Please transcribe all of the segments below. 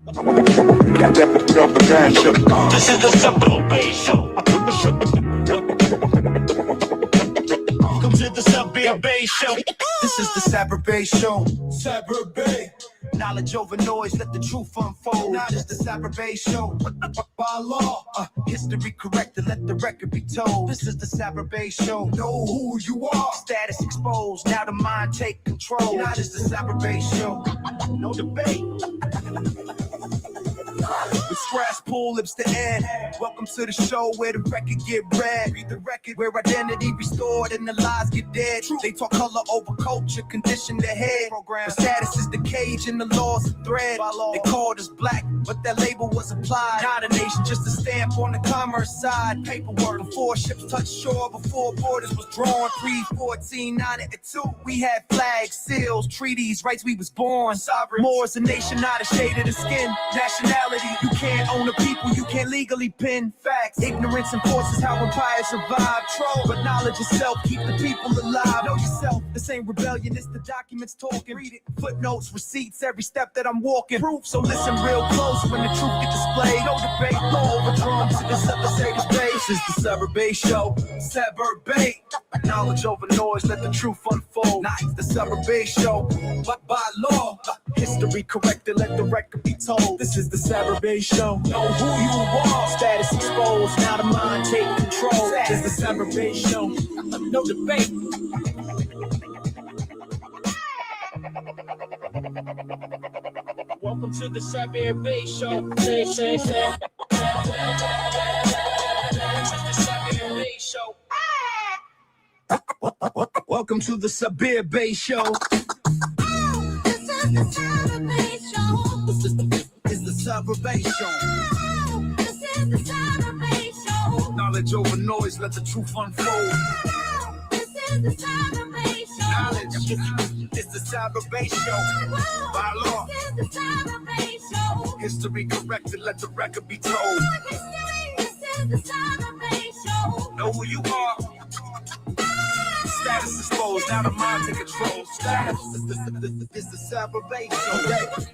This is the Sabir Bey Show. Welcome to the Sabir Bey Show. This is the Sabir Bey Show. Sabir Bey. Knowledge over noise, let the truth unfold. Now this the Sabir Bey Show. By law, history corrected, let the record be told. This is the Sabir Bey Show. Know who you are. Status exposed, now the mind take control. Now this the Sabir Bey Show. No debate. With scratch, pull lips to end. Welcome to the show where the record get read. Read the record where identity restored and the lies get dead. They talk color over culture, condition their head. The status is the cage and the law's the thread. They called us black, but that label was applied. Not a nation, just a stamp on the commerce side. Paperwork before ships touched shore, before borders was drawn. Pre-1492, we had flags, seals, treaties, rights we was born. Sovereign. More as a nation, not a shade of the skin. Nationality. You can't own the people, you can't legally pin facts. Ignorance enforces how empires survive. Troll, but knowledge itself keep the people alive. Know yourself, this ain't rebellion, it's the documents talking. Read it, footnotes, receipts, every step that I'm walking. Proof, so listen real close when the truth get displayed. No debate, law over drums, this episode is Bey. This is the Sabir Bey Show. Sabir Bey. Knowledge over noise, let the truth unfold. Now it's the Sabir Bey Show. But by law, history corrected, let the record be told. This is the Sabir Bey Show. Know who you are. Status exposed, now the mind take control. This is the Sabir Bey Show. No debate. Welcome to the Sabir Bey Show. Say. This is the Sabir Bey Show. Welcome to the Sabir Bey Show. This is the Sabir Bey Show. This is the Sabir Bey Show. This is the Sabir Bey Show. Knowledge over noise, let the truth unfold. This is the Sabir Bey Show. Knowledge, it's the Sabir Bey Show. By law, This is the Sabir Bey Show. history corrected, let the record be told. This is the Sabir Bey Show. Know who you are. Status exposed, now the mind take control. Status is the Sabir Bey Show.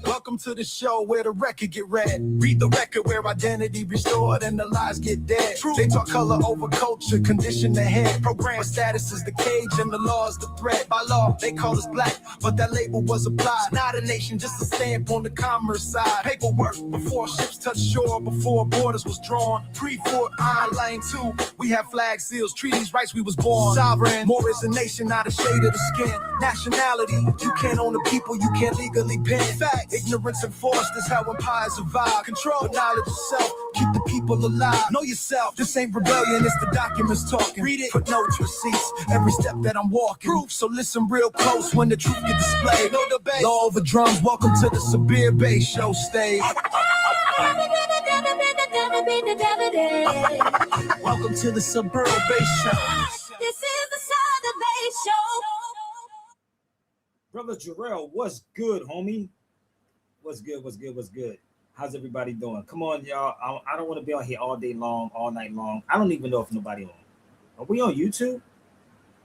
Welcome to the show where the record get read. Read the record where identity restored and the lies get dead. They talk color over culture, condition the head. Program status is the cage and the law is the thread. By law, they call us black, but that label was applied. Not a nation, just a stamp on the commerce side. Paperwork before ships touched shore, before borders was drawn. Pre-Fort Iron Line 2, we had flags, seals, treaties, rights we was born. Sovereign, more is a nation, not a shade of the skin. Nationality, you can't own the people, you can't legally pin. Facts, ignorance enforced is how empires survive. Control knowledge yourself, keep the people alive. Know yourself, this ain't rebellion, it's the documents talking. Read it, footnotes, receipts, every step that I'm walking. Proof, so listen real close when the truth get displayed. No debate, law over drums, welcome to the Sabir Bey Show stage. Welcome to the Sabir Bey Show. This is the Sabir Bey Show. Brother Jarrell, what's good, homie? What's good? How's everybody doing? Come on, y'all. I don't want to be on here all day long, all night long. I don't even know if nobody on. Are we on YouTube?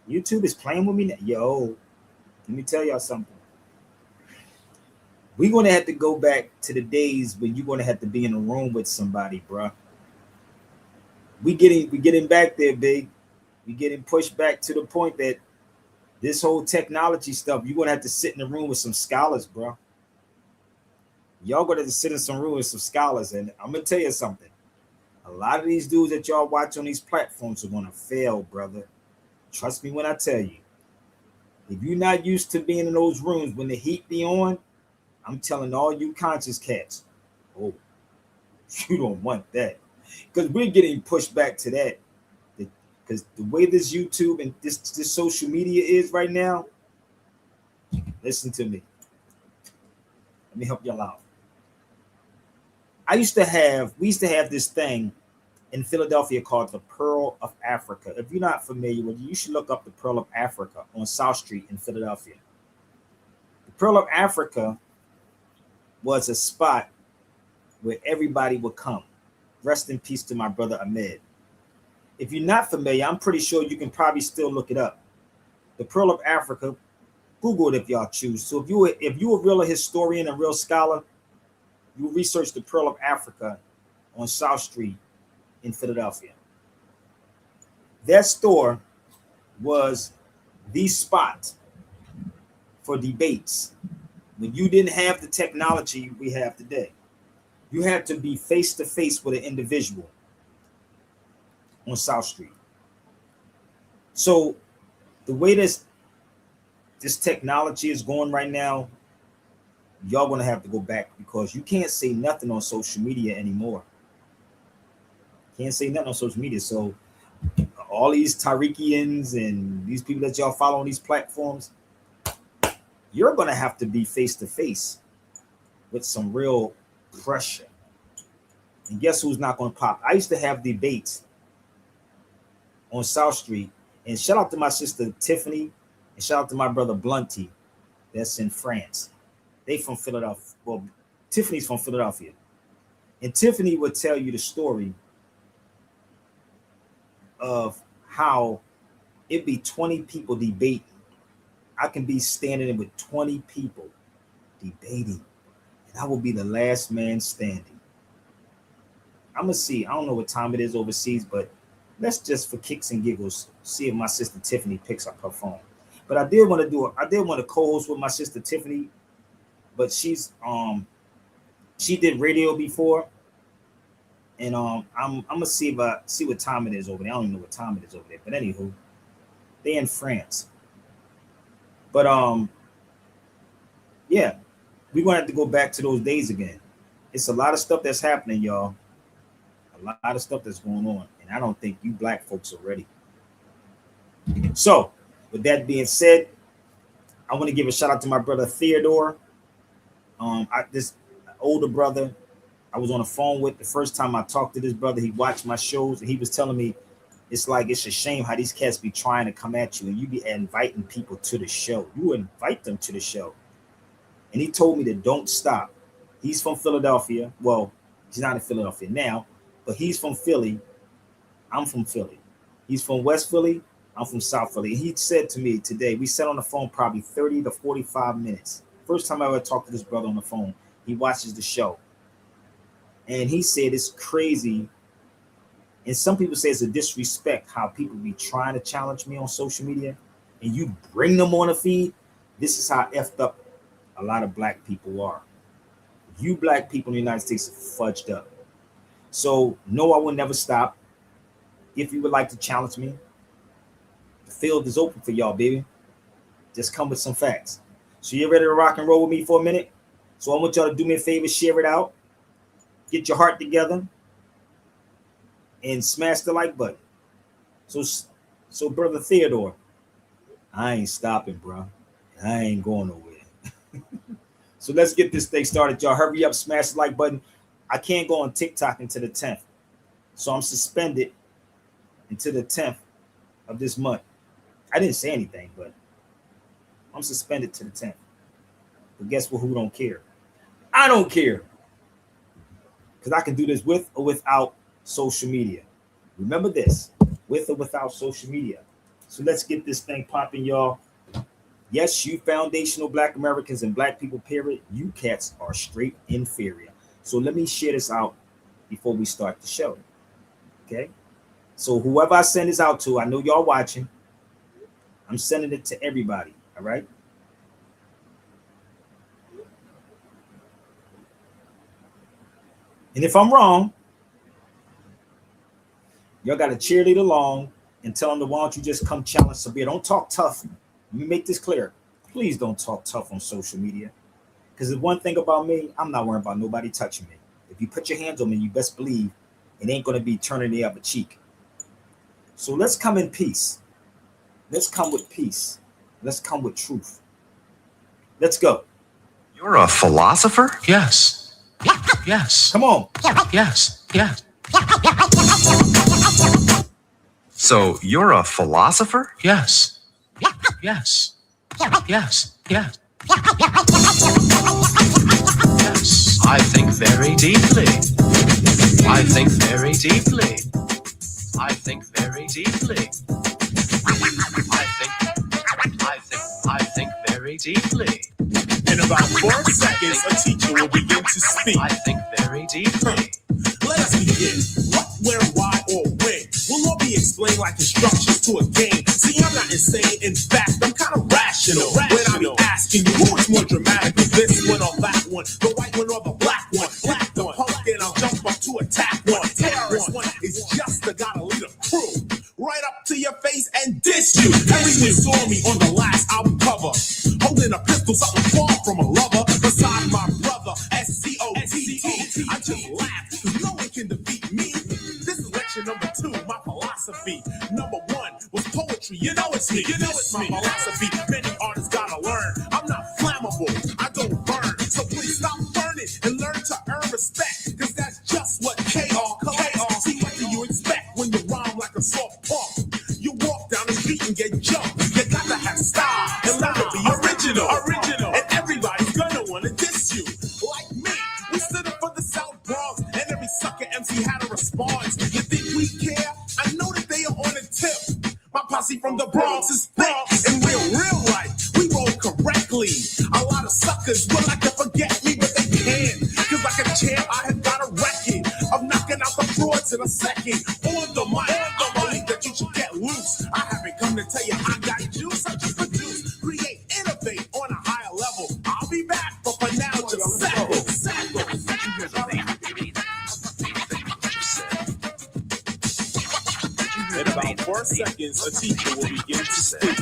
YouTube is playing with me now. Yo, let me tell y'all something. We're going to have to go back to the days when you're going to have to be in a room with somebody, bro. We getting back there, big. We getting pushed back to the point that this whole technology stuff, you're going to have to sit in a room with some scholars, bro. Y'all going to have to sit in some room with some scholars. And I'm going to tell you something. A lot of these dudes that y'all watch on these platforms are going to fail, brother. Trust me when I tell you. If you're not used to being in those rooms when the heat be on, I'm telling all you conscious cats, oh, you don't want that. Because we're getting pushed back to that. Because the way this YouTube and this social media is right now, listen to me. Let me help y'all out. We used to have this thing in Philadelphia called the Pearl of Africa. If you're not familiar with it, you should look up the Pearl of Africa on South Street in Philadelphia. The Pearl of Africa was a spot where everybody would come. Rest in peace to my brother Ahmed. If you're not familiar, I'm pretty sure you can probably still look it up. The Pearl of Africa, Google it if y'all choose. So if you're a real historian, a real scholar, You research the Pearl of Africa on South Street in Philadelphia. That store was the spot for debates when you didn't have the technology we have today. You had to be face to face with an individual on South Street. So the way this technology is going right now, y'all gonna have to go back because you can't say nothing on social media anymore. Can't say nothing on social media. So all these Tariqians and these people that y'all follow on these platforms, you're gonna have to be face to face with some real pressure. And guess who's not gonna pop? I used to have debates on South Street, and shout out to my sister Tiffany, and shout out to my brother Blunty, that's in France. They from Philadelphia. Well, Tiffany's from Philadelphia, and Tiffany would tell you the story of how it'd be 20 people debating. I can be standing in with 20 people debating, and I will be the last man standing. I'm gonna see. I don't know what time it is overseas, but let's just for kicks and giggles see if my sister Tiffany picks up her phone. But I did want to co-host with my sister Tiffany, but she did radio before, and I'm gonna see what time it is over there. I don't even know what time it is over there, but anywho, they in France. But yeah, we're gonna have to go back to those days again. It's a lot of stuff that's happening, y'all. A lot of stuff that's going on, and I don't think you black folks are ready. So, with that being said, I want to give a shout out to my brother Theodore. This older brother, I was on the phone with the first time I talked to this brother. He watched my shows, and he was telling me it's a shame how these cats be trying to come at you, and you be inviting people to the show. You invite them to the show, and he told me to don't stop. He's from Philadelphia. Well, he's not in Philadelphia now, but he's from Philly. I'm from Philly. He's from West Philly. I'm from South Philly. He said to me today, we sat on the phone probably 30 to 45 minutes. First time I ever talked to this brother on the phone. He watches the show. And he said it's crazy. And some people say it's a disrespect how people be trying to challenge me on social media and you bring them on a feed. This is how effed up a lot of black people are. You black people in the United States are fudged up. So no, I will never stop. If you would like to challenge me, the field is open for y'all, baby. Just come with some facts. So you ready to rock and roll with me for a minute? So I want y'all to do me a favor, share it out, get your heart together, and smash the like button. So brother Theodore, I ain't stopping, bro. I ain't going nowhere. So let's get this thing started, y'all. Hurry up, smash the like button. I can't go on TikTok until the 10th. So I'm suspended until the 10th of this month. I didn't say anything, but I'm suspended to the 10th. But guess what? Who don't care? I don't care. Because I can do this with or without social media. Remember this, with or without social media. So let's get this thing popping, y'all. Yes, you foundational black Americans and black people, period, you cats are straight inferior. So let me share this out before we start the show. Okay? So whoever I send this out to, I know y'all watching. I'm sending it to everybody. All right? And if I'm wrong, y'all got to cheerlead along and tell them, why don't you just come challenge Sabir? Don't talk tough. Let me make this clear. Please don't talk tough on social media. Because the one thing about me, I'm not worried about nobody touching me. If you put your hands on me, you best believe it ain't going to be turning the other cheek. So let's come in peace. Let's come with peace. Let's come with truth. Let's go. You're a philosopher? Yes. Yes. Come on. Yes. Yes. So you're a philosopher? Yes. Yes. Yes. Yes. Yes. I think very deeply. I think very deeply. I think very deeply. I think very deeply. In about 4 seconds, a teacher will begin to speak. I think very deeply. Let us begin. What, where, why, or when will all be explained like instructions to a game. See, I'm not insane. In fact, I'm kind of rational. When I be asking you who is more dramatic, this one or that one, the white one or the black one. Black the punk, and I'll jump up to attack one. Terrorist one is just the gotta lead a crew. Right up to your face and diss you. Everyone saw me on the last album cover, holding a pistol, something far from a lover. Beside my brother, SCOTT. I just laugh, 'cause no one can defeat me. This is lecture number 2, my philosophy. Number 1 was poetry. You know it's me. You know it's my philosophy. Many artists gotta learn. I'm not flammable. I don't burn. So please stop burning and learn to earn respect. 'Cause that's just what KR comes. See, what do you expect when you rhyme like a soft punk? You walk down the street and get jumped. You gotta have style and learn to be original. And everybody's gonna wanna diss you. Like me, we stood up for the South Bronx, and every sucker MC had a response. You think we care? I know that they are on the tip. My posse from the Bronx is thick. In real life, we roll correctly. A lot of suckers would like to forget me, but they can't. 'Cause like a champ, I have got a record of knocking out the frauds in a second. On the mic, I believe that you should get loose. I haven't come to tell you I got juice. I just produce, create, innovate on a higher level. I'll be back, but for now, just settle. In about 4 seconds, a teacher will begin to speak.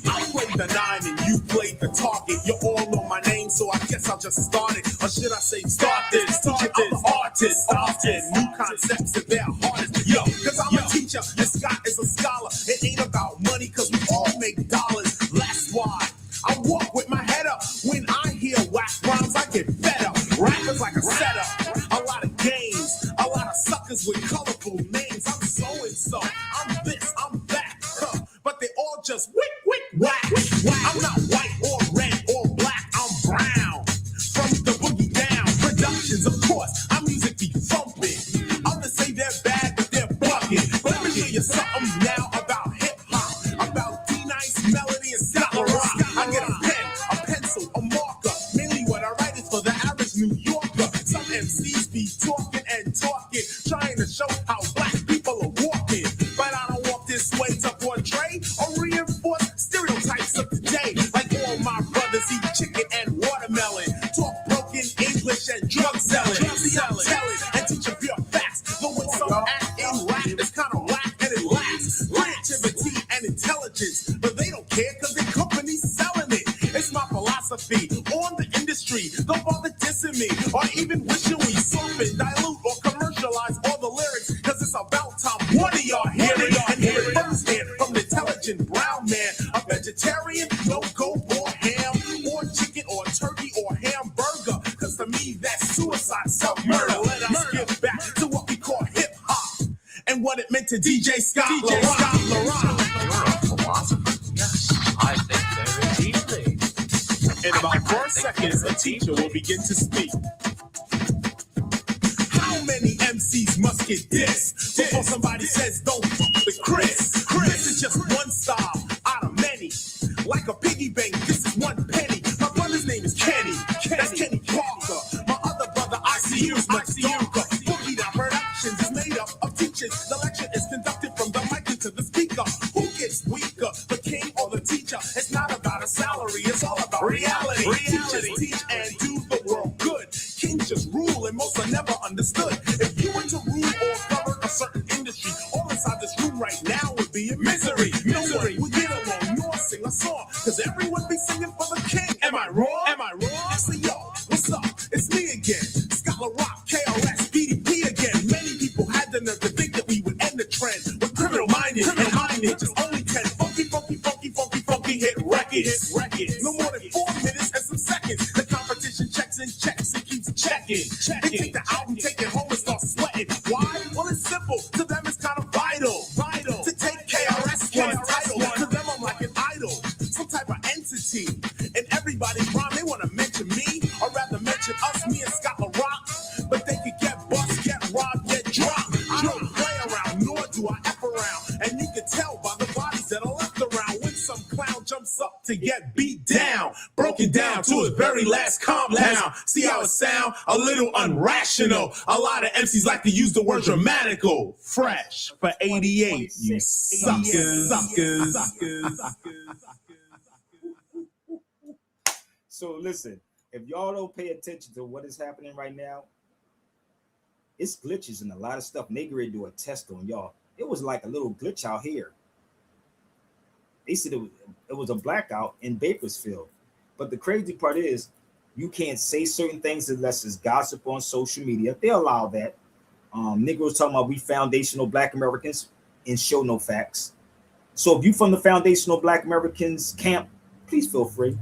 I played the 9 and you played the target. You all know my name, so I guess I'll just start it. Or should I say start this? Teacher, I'm an artist. Often new concepts and they're hardest. Yo, 'cause I'm a teacher and Scott is a scholar. It ain't about money 'cause we all make dollars. That's why I walk with my head up. When I hear whack rhymes, I get fed up. Rappers like a setup. A lot of games. A lot of suckers with colorful names. I'm so-and-so. I'm this, I'm that. But they all just whack. I'm not white or red or black. I'm brown. From the boogie down. Productions, of course. Our music be thumping. Others say they're bad, but they're bugging. But let me show you something now about hip-hop. About D-Nice, Melody, and Scott Rock. I get a pen, a pencil, a marker. Mainly what I write is for the average New Yorker. Some MCs be talking and talking, trying to show how black people are walking. But I don't walk this way to portray or reinforce stereotypes of today. Like all my brothers eat chicken and watermelon, talk broken English and drug selling. See, I'm telling and teaching pure facts. The way some act in rap is kind of whack and it lacks creativity and intelligence. But they don't care 'cause their company's selling it. It's my philosophy on the industry. Don't bother dissing me or even wishing we soften, dilute, or commercialize all the lyrics. 'Cause it's about time one of y'all hear it and hear it firsthand from the intelligent brown man. A vegetarian, no go or ham or chicken or turkey or hamburger. 'Cause to me that's suicide, self-murder. Let us get back to what we call hip-hop and what it meant to DJ Scott LaRock. You're a philosopher. Yes, I think very deeply. In about 4 seconds, a teacher will begin to speak. How many MCs must get dissed before somebody says don't fuck with Chris? Chris is just one style out of many. Like a piggy bank, this is one penny. My brother's name is Kenny. That's Kenny Parker. My other brother, ICU, is much darker. Boogie Down Productions is made up of teachers. The lecture is conducted from the mic into the speaker. Who gets weaker, the king or the teacher? It's not about a salary, it's all about reality. Teachers teach and do the world good. Kings just rule and most are never understood. If you were to rule or govern a certain industry, all inside this room right now would be in misery. No one would get along nor sing a song, 'cause everyone be singing for the king. Am I wrong? So yo, what's up? It's me again. Scott LaRock, KRS, BDP again. Many people had the nerve to think that we would end the trend with criminal minded and minded. Just only 10 funky hit records. No more than 4 minutes and some seconds. The competition checks and checks and keeps checking. They take the album, take it home and start sweating. Why? Well, it's simple. To them, it's kind of vital. To take KRS title. To them, I'm like an idol. Some type of entity. And everybody's rhyme, they want to mention me. Or rather mention us, me and Scott LaRock. But they could get bust, get robbed, get dropped. I don't play around, nor do I F around. And you can tell by the bodies that are left around when some clown jumps up to get beat down. Broken it down to its very last compound. See how it sound? A little unrational. A lot of MCs like to use the word dramatical. Fresh for 88, you suckers. So listen, if y'all don't pay attention to what is happening right now, it's glitches and a lot of stuff. Nigga do a test on y'all. It was like a little glitch out here. They said it was a blackout in Bakersfield. But the crazy part is you can't say certain things unless it's gossip on social media. They allow that. Nigga was talking about we foundational Black Americans and show no facts. So if you from the foundational Black Americans camp, please feel free.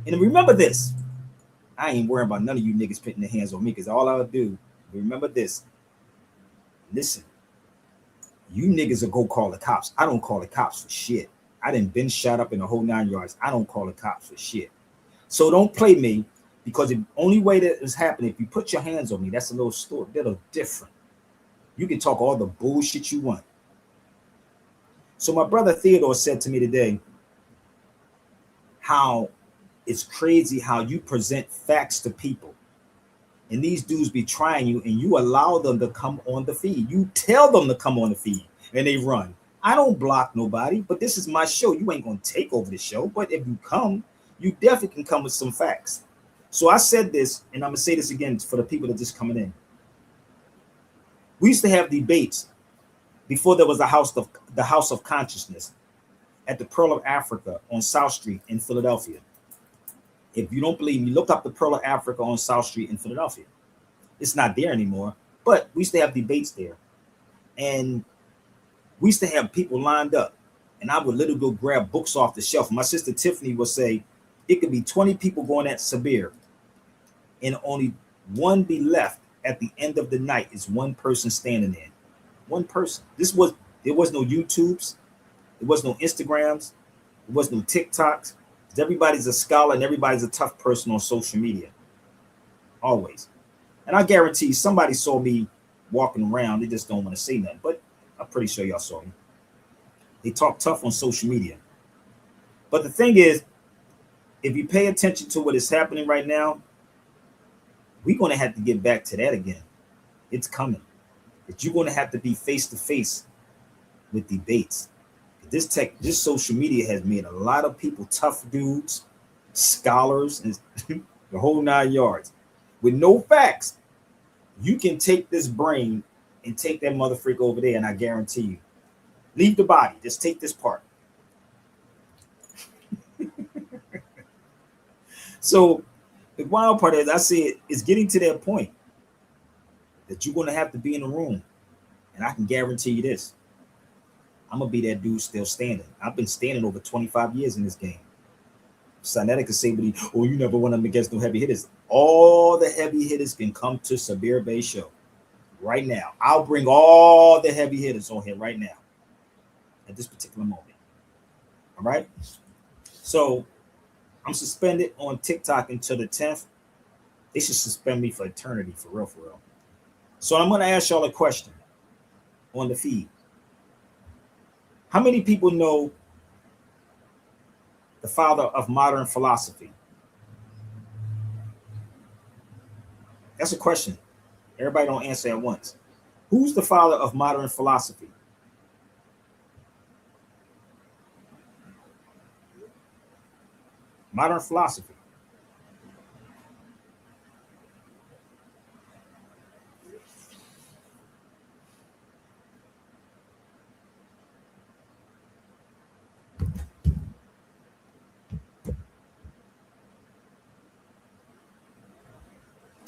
And remember this. I ain't worrying about none of you niggas putting their hands on me because all I'll do, remember this. Listen, you niggas will go call the cops. I don't call the cops for shit. I done been shot up in the whole 9 yards. I don't call the cops for shit. So don't play me because the only way that is happening, if you put your hands on me, that's a little different. You can talk all the bullshit you want. So my brother Theodore said to me today how it's crazy how you present facts to people. And these dudes be trying you and you allow them to come on the feed. You tell them to come on the feed and they run. I don't block nobody, but this is my show. You ain't going to take over the show. But if you come, you definitely can come with some facts. So I said this, and I'm going to say this again for the people that just coming in. We used to have debates before there was the House of Consciousness at the Pearl of Africa on South Street in Philadelphia. If you don't believe me, look up the Pearl of Africa on South Street in Philadelphia. It's not there anymore, but we used to have debates there. And we used to have people lined up, and I would literally go grab books off the shelf. My sister Tiffany would say, it could be 20 people going at Sabir, and only one be left at the end of the night is one person standing there. One person. There was no YouTubes, there was no Instagrams, there was no TikToks. Everybody's a scholar and everybody's a tough person on social media. Always. And I guarantee somebody saw me walking around, they just don't want to say nothing, but I'm pretty sure y'all saw me. They talk tough on social media. But the thing is, if you pay attention to what is happening right now, we're going to have to get back to that again. It's coming. That you're going to have to be face to face with debates. This social media has made a lot of people tough dudes, scholars, and the whole 9 yards. With no facts, you can take this brain and take that motherfucker over there, and I guarantee you, leave the body. Just take this part. So the wild part is, I said, it's getting to that point that you're going to have to be in the room, and I can guarantee you this. I'm going to be that dude still standing. I've been standing over 25 years in this game. Sonetic could say, but you never won them against no heavy hitters. All the heavy hitters can come to Sabir Bey show right now. I'll bring all the heavy hitters on here right now at this particular moment. All right? So I'm suspended on TikTok until the 10th. They should suspend me for eternity, for real, for real. So I'm going to ask y'all a question on the feed. How many people know the father of modern philosophy? That's a question. Everybody don't answer at once. Who's the father of modern philosophy? Modern philosophy.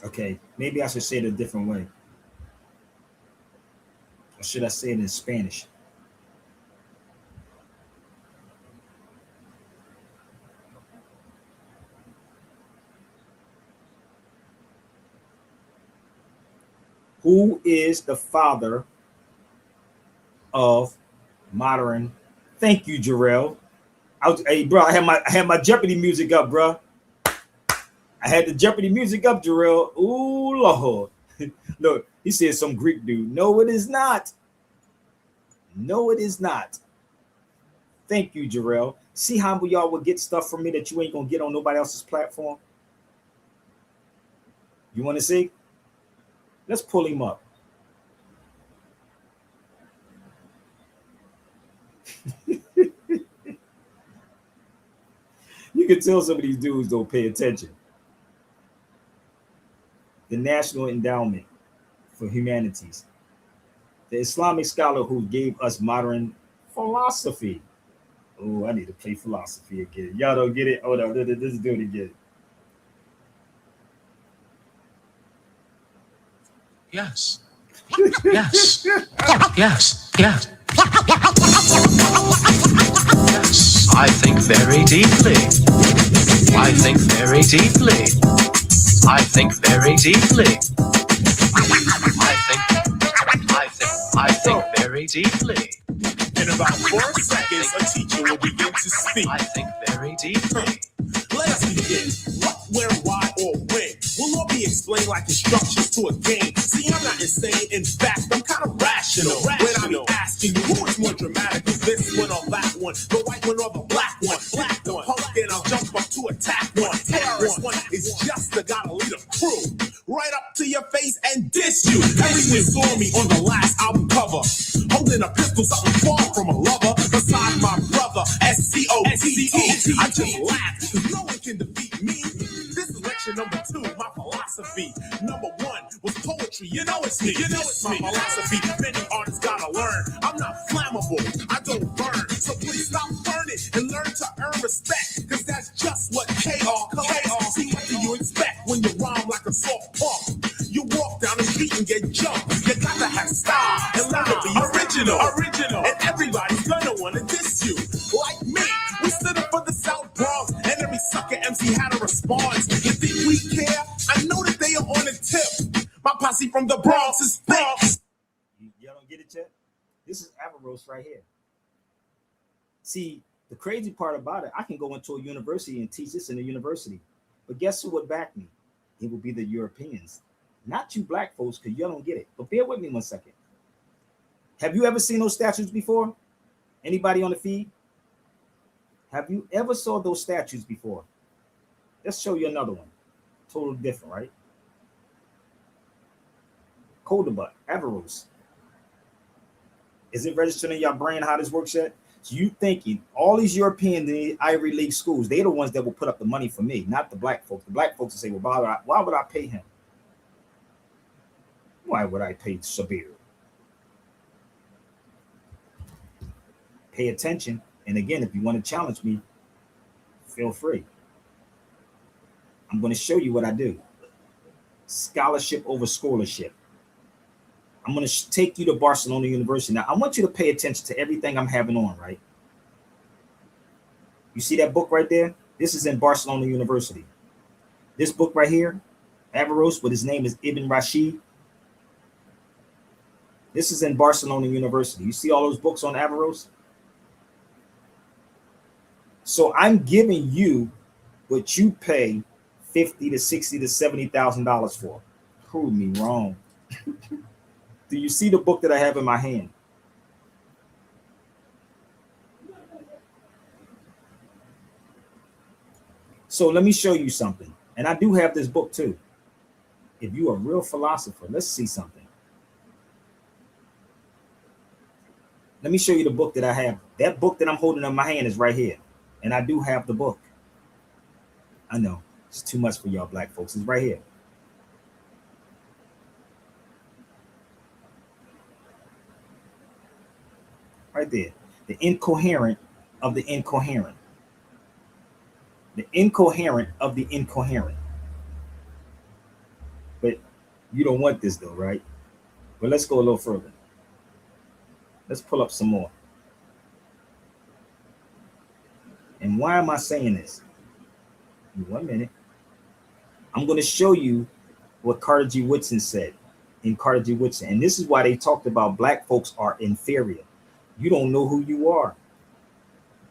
Okay, maybe I should say it a different way. Or should I say it in Spanish? Who is the father of modern? Thank you, Jarrell. Hey, bro, I had my Jeopardy music up, bro. I had the Jeopardy music up, Jarrell. Ooh, Lord. Look, he said some Greek dude. No, it is not. No, it is not. Thank you, Jarrell. See how y'all would get stuff from me that you ain't gonna get on nobody else's platform? You want to see? Let's pull him up. You can tell some of these dudes don't pay attention. The National Endowment for Humanities, the Islamic scholar who gave us modern philosophy. Oh, I need to play philosophy again. Y'all don't get it? Oh no, this dude again. Yes. Yes. Yes. Yes. Yes. I think very deeply. I think very deeply. I think very deeply. I think very deeply. In about 4 seconds, a teacher will begin to speak. I think very deeply. Let us begin. What, where, why, or when will all be explained like instructions to a game. See, I'm not insane. In fact, I'm kind of rational. When I be asking you who is more dramatic, this one or that one, the white one or the black one. Black the punk and I'll jump up to attack one. Terrorist one is just the gotta lead a crew. Right up to your face and diss you. Everyone saw me on the last album cover, holding a pistol, something far from a lover. Besides my brother, SCOTT. I just laugh, cause no one can defeat me. This is lecture number 2, my philosophy. Number 1 was poetry, you know it's me. You know it's my philosophy. Many artists gotta learn. I'm not flammable, I don't burn. So please stop burning and learn to earn respect. Cause that's just what KR collects. See, what do you expect when you rhyme like a soft pump? You walk down the street and get jumped. You got to have style and learn to be original. And everybody's gonna wanna diss you. Like me, we stood up for the South Bronx, and every sucker MC had a response. You think we care? I know that they are on the tip. My posse from the Bronx is thick. Y'all don't get it yet? This is Avaros right here. See, the crazy part about it, I can go into a university and teach this in a university. But guess who would back me? It would be the Europeans. Not you black folks, because y'all don't get it. But bear with me 1 second. Have you ever seen those statues before? Anybody on the feed? Have you ever saw those statues before? Let's show you another one. Totally different, right? Coldebut, Avaros. Is it registered in your brain how this works yet? So you thinking all these European, the Ivy League schools, they're the ones that will put up the money for me, not the black folks. The black folks will say, well, why would I pay him? Why would I pay Sabir? Pay attention. And again, if you want to challenge me, feel free. I'm going to show you what I do. Scholarship over scholarship. I'm going to take you to Barcelona University. Now, I want you to pay attention to everything I'm having on, right? You see that book right there? This is in Barcelona University. This book right here, Avaros, but his name is Ibn Rashid. This is in Barcelona University. You see all those books on Avaros? So I'm giving you what you pay $50,000 to $60,000 to $70,000 for. Prove me wrong. Do you see the book that I have in my hand? So let me show you something. And I do have this book too. If you're a real philosopher, let's see something. Let me show you the book that I have. That book that I'm holding in my hand is right here. And I do have the book. I know it's too much for y'all black folks. It's right here. Right there. The incoherent of the incoherent. The incoherent of the incoherent. But you don't want this though, right? But let's go a little further. Let's pull up some more. And why am I saying this? In 1 minute. I'm going to show you what Carter G. Woodson said in Carter G. Woodson. And this is why they talked about black folks are inferior. You don't know who you are.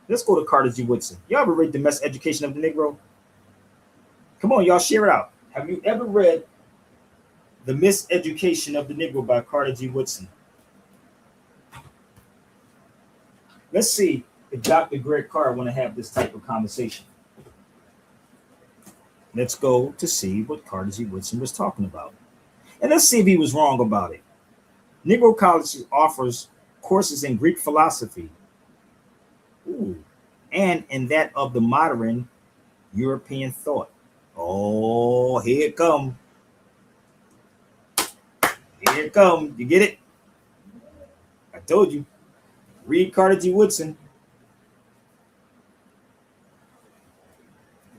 Let's go to Carter G. Woodson. Y'all ever read The Miseducation of the Negro? Come on, y'all, share it out. Have you ever read The Miseducation of the Negro by Carter G. Woodson? Let's see if Dr. Greg Carr want to have this type of conversation. Let's go to see what Carter G. Woodson was talking about. And let's see if he was wrong about it. Negro College offers courses in Greek philosophy, and in that of the modern European thought. Oh, here it come. Here it come. You get it? I told you. Read Carter G. Woodson.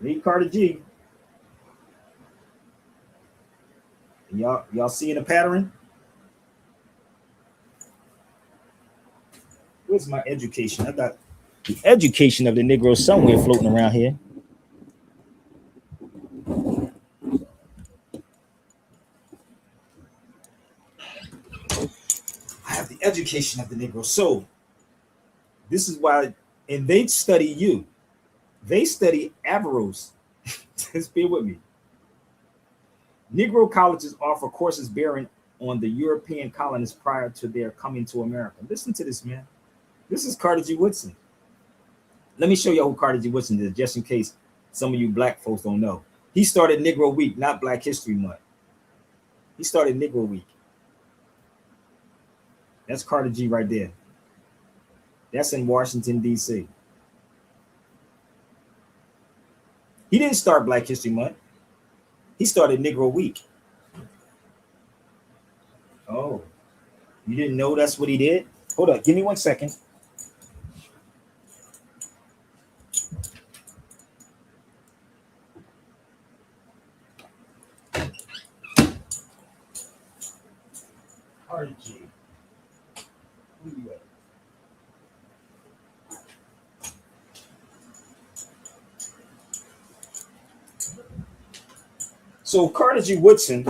Read Carter G. Y'all seeing a pattern? Where's my education? I got the education of the Negro somewhere floating around here. I have the education of the Negro. So this is why, and they study you. They study Averroes. Just bear with me. Negro colleges offer courses bearing on the European colonists prior to their coming to America. Listen to this, man. This is Carter G. Woodson. Let me show you who Carter G. Woodson is, just in case some of you black folks don't know. He started Negro Week, not Black History Month. He started Negro Week. That's Carter G. right there. That's in Washington, D.C. He didn't start Black History Month. He started Negro Week. Oh, you didn't know that's what he did? Hold up, give me 1 second. Carter G. Where you at? So Carter G. Woodson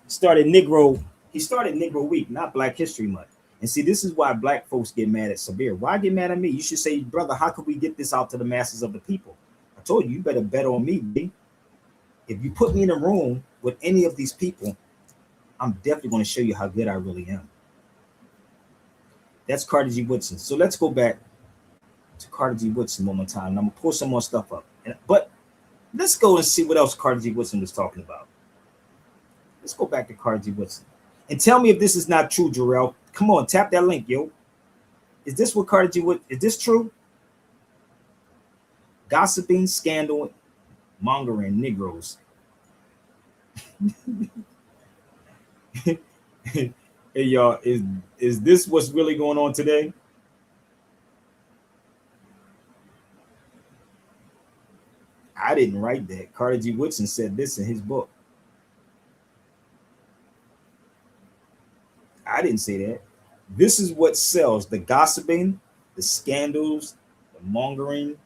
started Negro. He started Negro Week, not Black History Month. And see, this is why black folks get mad at Sabir. Why get mad at me? You should say, brother, how can we get this out to the masses of the people? I told you, you better bet on me, B. If you put me in a room with any of these people, I'm definitely going to show you how good I really am. That's Carter G. Woodson. So let's go back to Carter G. Woodson one more time. And I'm going to pull some more stuff up. But let's go and see what else Carter G. Woodson was talking about. Let's go back to Carter G. Woodson. And tell me if this is not true, Jarrell. Come on, tap that link, yo. Is this what Carter G. Woodson, is this true? Gossiping, scandal, mongering Negroes. Hey, y'all, is this what's really going on today? I didn't write that. Carter G. Woodson said this in his book. I didn't say that. This is what sells: the gossiping, the scandals, the mongering,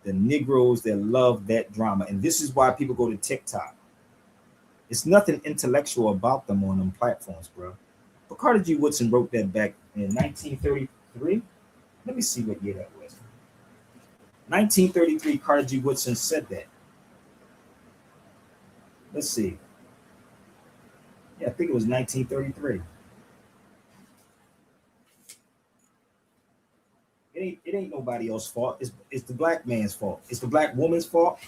the Negroes that love that drama. And this is why people go to TikTok. It's nothing intellectual about them on them platforms, bro. But Carter G. Woodson wrote that back in 1933. Let me see what year that was. 1933, Carter G. Woodson said that. Let's see. Yeah, I think it was 1933. It ain't nobody else's fault. It's the black man's fault. It's the black woman's fault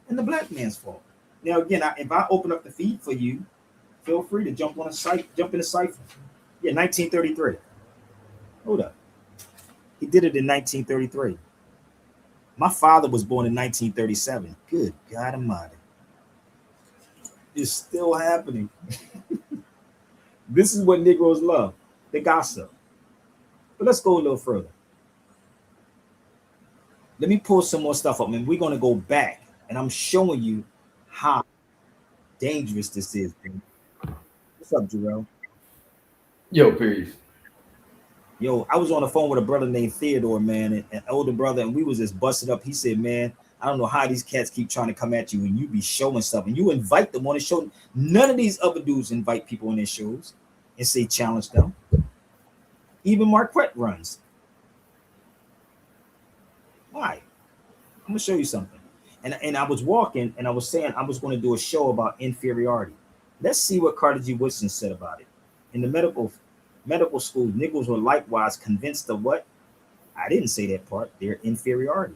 and the black man's fault. Now, again, if I open up the feed for you, feel free to jump on a site, jump in a cipher. Yeah, 1933. Hold up. He did it in 1933. My father was born in 1937. Good God Almighty. It's still happening. This is what Negroes love. They gossip. But let's go a little further. Let me pull some more stuff up, and we're going to go back, and I'm showing you how dangerous this is. What's up, Jarrell? Yo, peace. Yo, I was on the phone with a brother named Theodore, man, an older brother, and we was just busted up. He said, man, I don't know how these cats keep trying to come at you and you be showing stuff, and you invite them on the show. None of these other dudes invite people on their shows and say challenge them. Even Marquette runs. Why? I'm going to show you something. And I was walking, and I was saying I was going to do a show about inferiority. Let's see what Carter G. Woodson said about it. In the medical school, Negroes were likewise convinced of what? I didn't say that part. Their inferiority.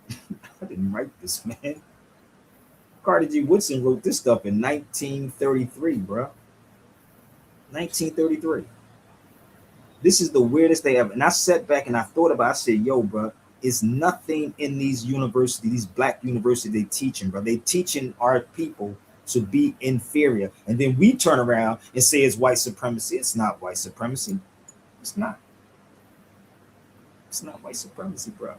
I didn't write this, man. Carter G. Woodson wrote this stuff in 1933, bro. 1933. This is the weirdest thing ever. And I sat back and I thought about it. I said, yo, bro, it's nothing in these universities, these black universities they teaching, bro. They teaching our people to be inferior. And then we turn around and say it's white supremacy. It's not white supremacy. It's not. It's not white supremacy, bro.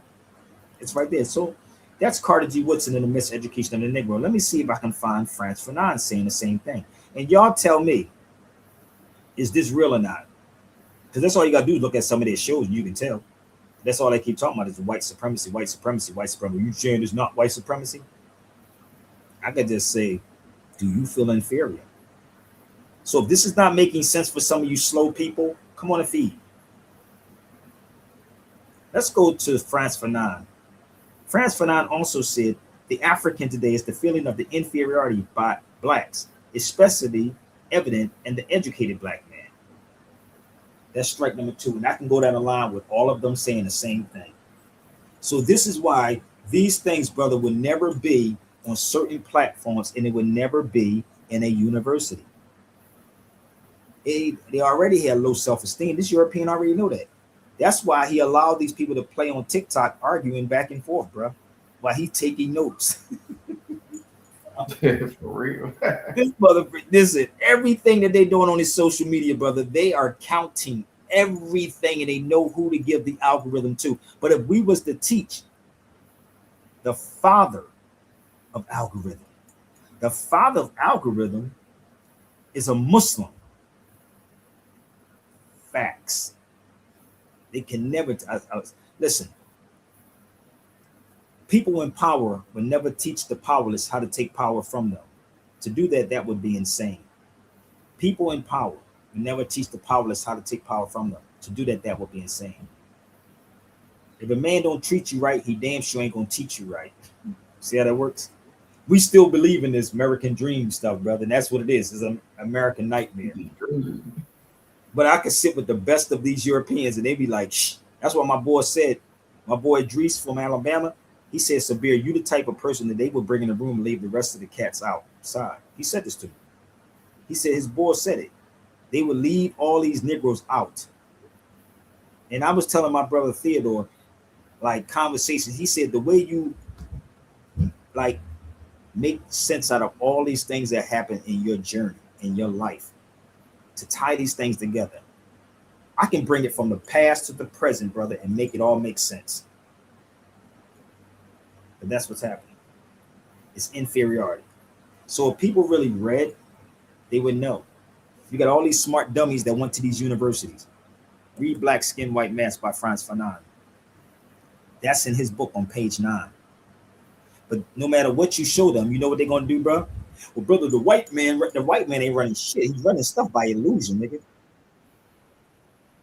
It's right there. So that's Carter G. Woodson in the Miseducation of the Negro. Let me see if I can find Frantz Fanon saying the same thing. And y'all tell me, is this real or not? Because that's all you got to do is look at some of their shows and you can tell. That's all they keep talking about is white supremacy, white supremacy, white supremacy. You saying it's not white supremacy? I could just say, do you feel inferior? So if this is not making sense for some of you slow people, come on and feed. Let's go to Frantz Fanon. Frantz Fanon also said the African today is the feeling of the inferiority by blacks, especially evident in the educated black man. That's strike number 2. And I can go down the line with all of them saying the same thing. So this is why these things, brother, would never be on certain platforms and it would never be in a university. They already had low self-esteem. This European already know that. That's why he allowed these people to play on TikTok arguing back and forth, bro, while he's taking notes. For real. This brother, listen, everything that they're doing on his social media, brother, they are counting everything and they know who to give the algorithm to. But if we was to teach the father of algorithm, the father of algorithm is a Muslim. Facts. They can never listen. People in power will never teach the powerless how to take power from them. To do that, that would be insane. People in power will never teach the powerless how to take power from them. To do that, that would be insane. If a man don't treat you right, he damn sure ain't gonna teach you right. See how that works? We still believe in this American dream stuff, brother, and that's what it is. It's an American nightmare. But I could sit with the best of these Europeans and they be like, shh. That's what my boy said. My boy Dries from Alabama, he said, Sabir, you the type of person that they would bring in the room and leave the rest of the cats outside. He said this to me. He said his boy said it. They would leave all these Negroes out. And I was telling my brother Theodore, like conversations, he said the way you like make sense out of all these things that happen in your journey, in your life, to tie these things together. I can bring it from the past to the present, brother, and make it all make sense. But that's what's happening. It's inferiority. So if people really read, they would know. You got all these smart dummies that went to these universities. Read Black Skin, White Mask by Frantz Fanon. That's in his book on page 9. But no matter what you show them, you know what they're gonna do, bro? Well, brother, the white man ain't running shit. He's running stuff by illusion, nigga.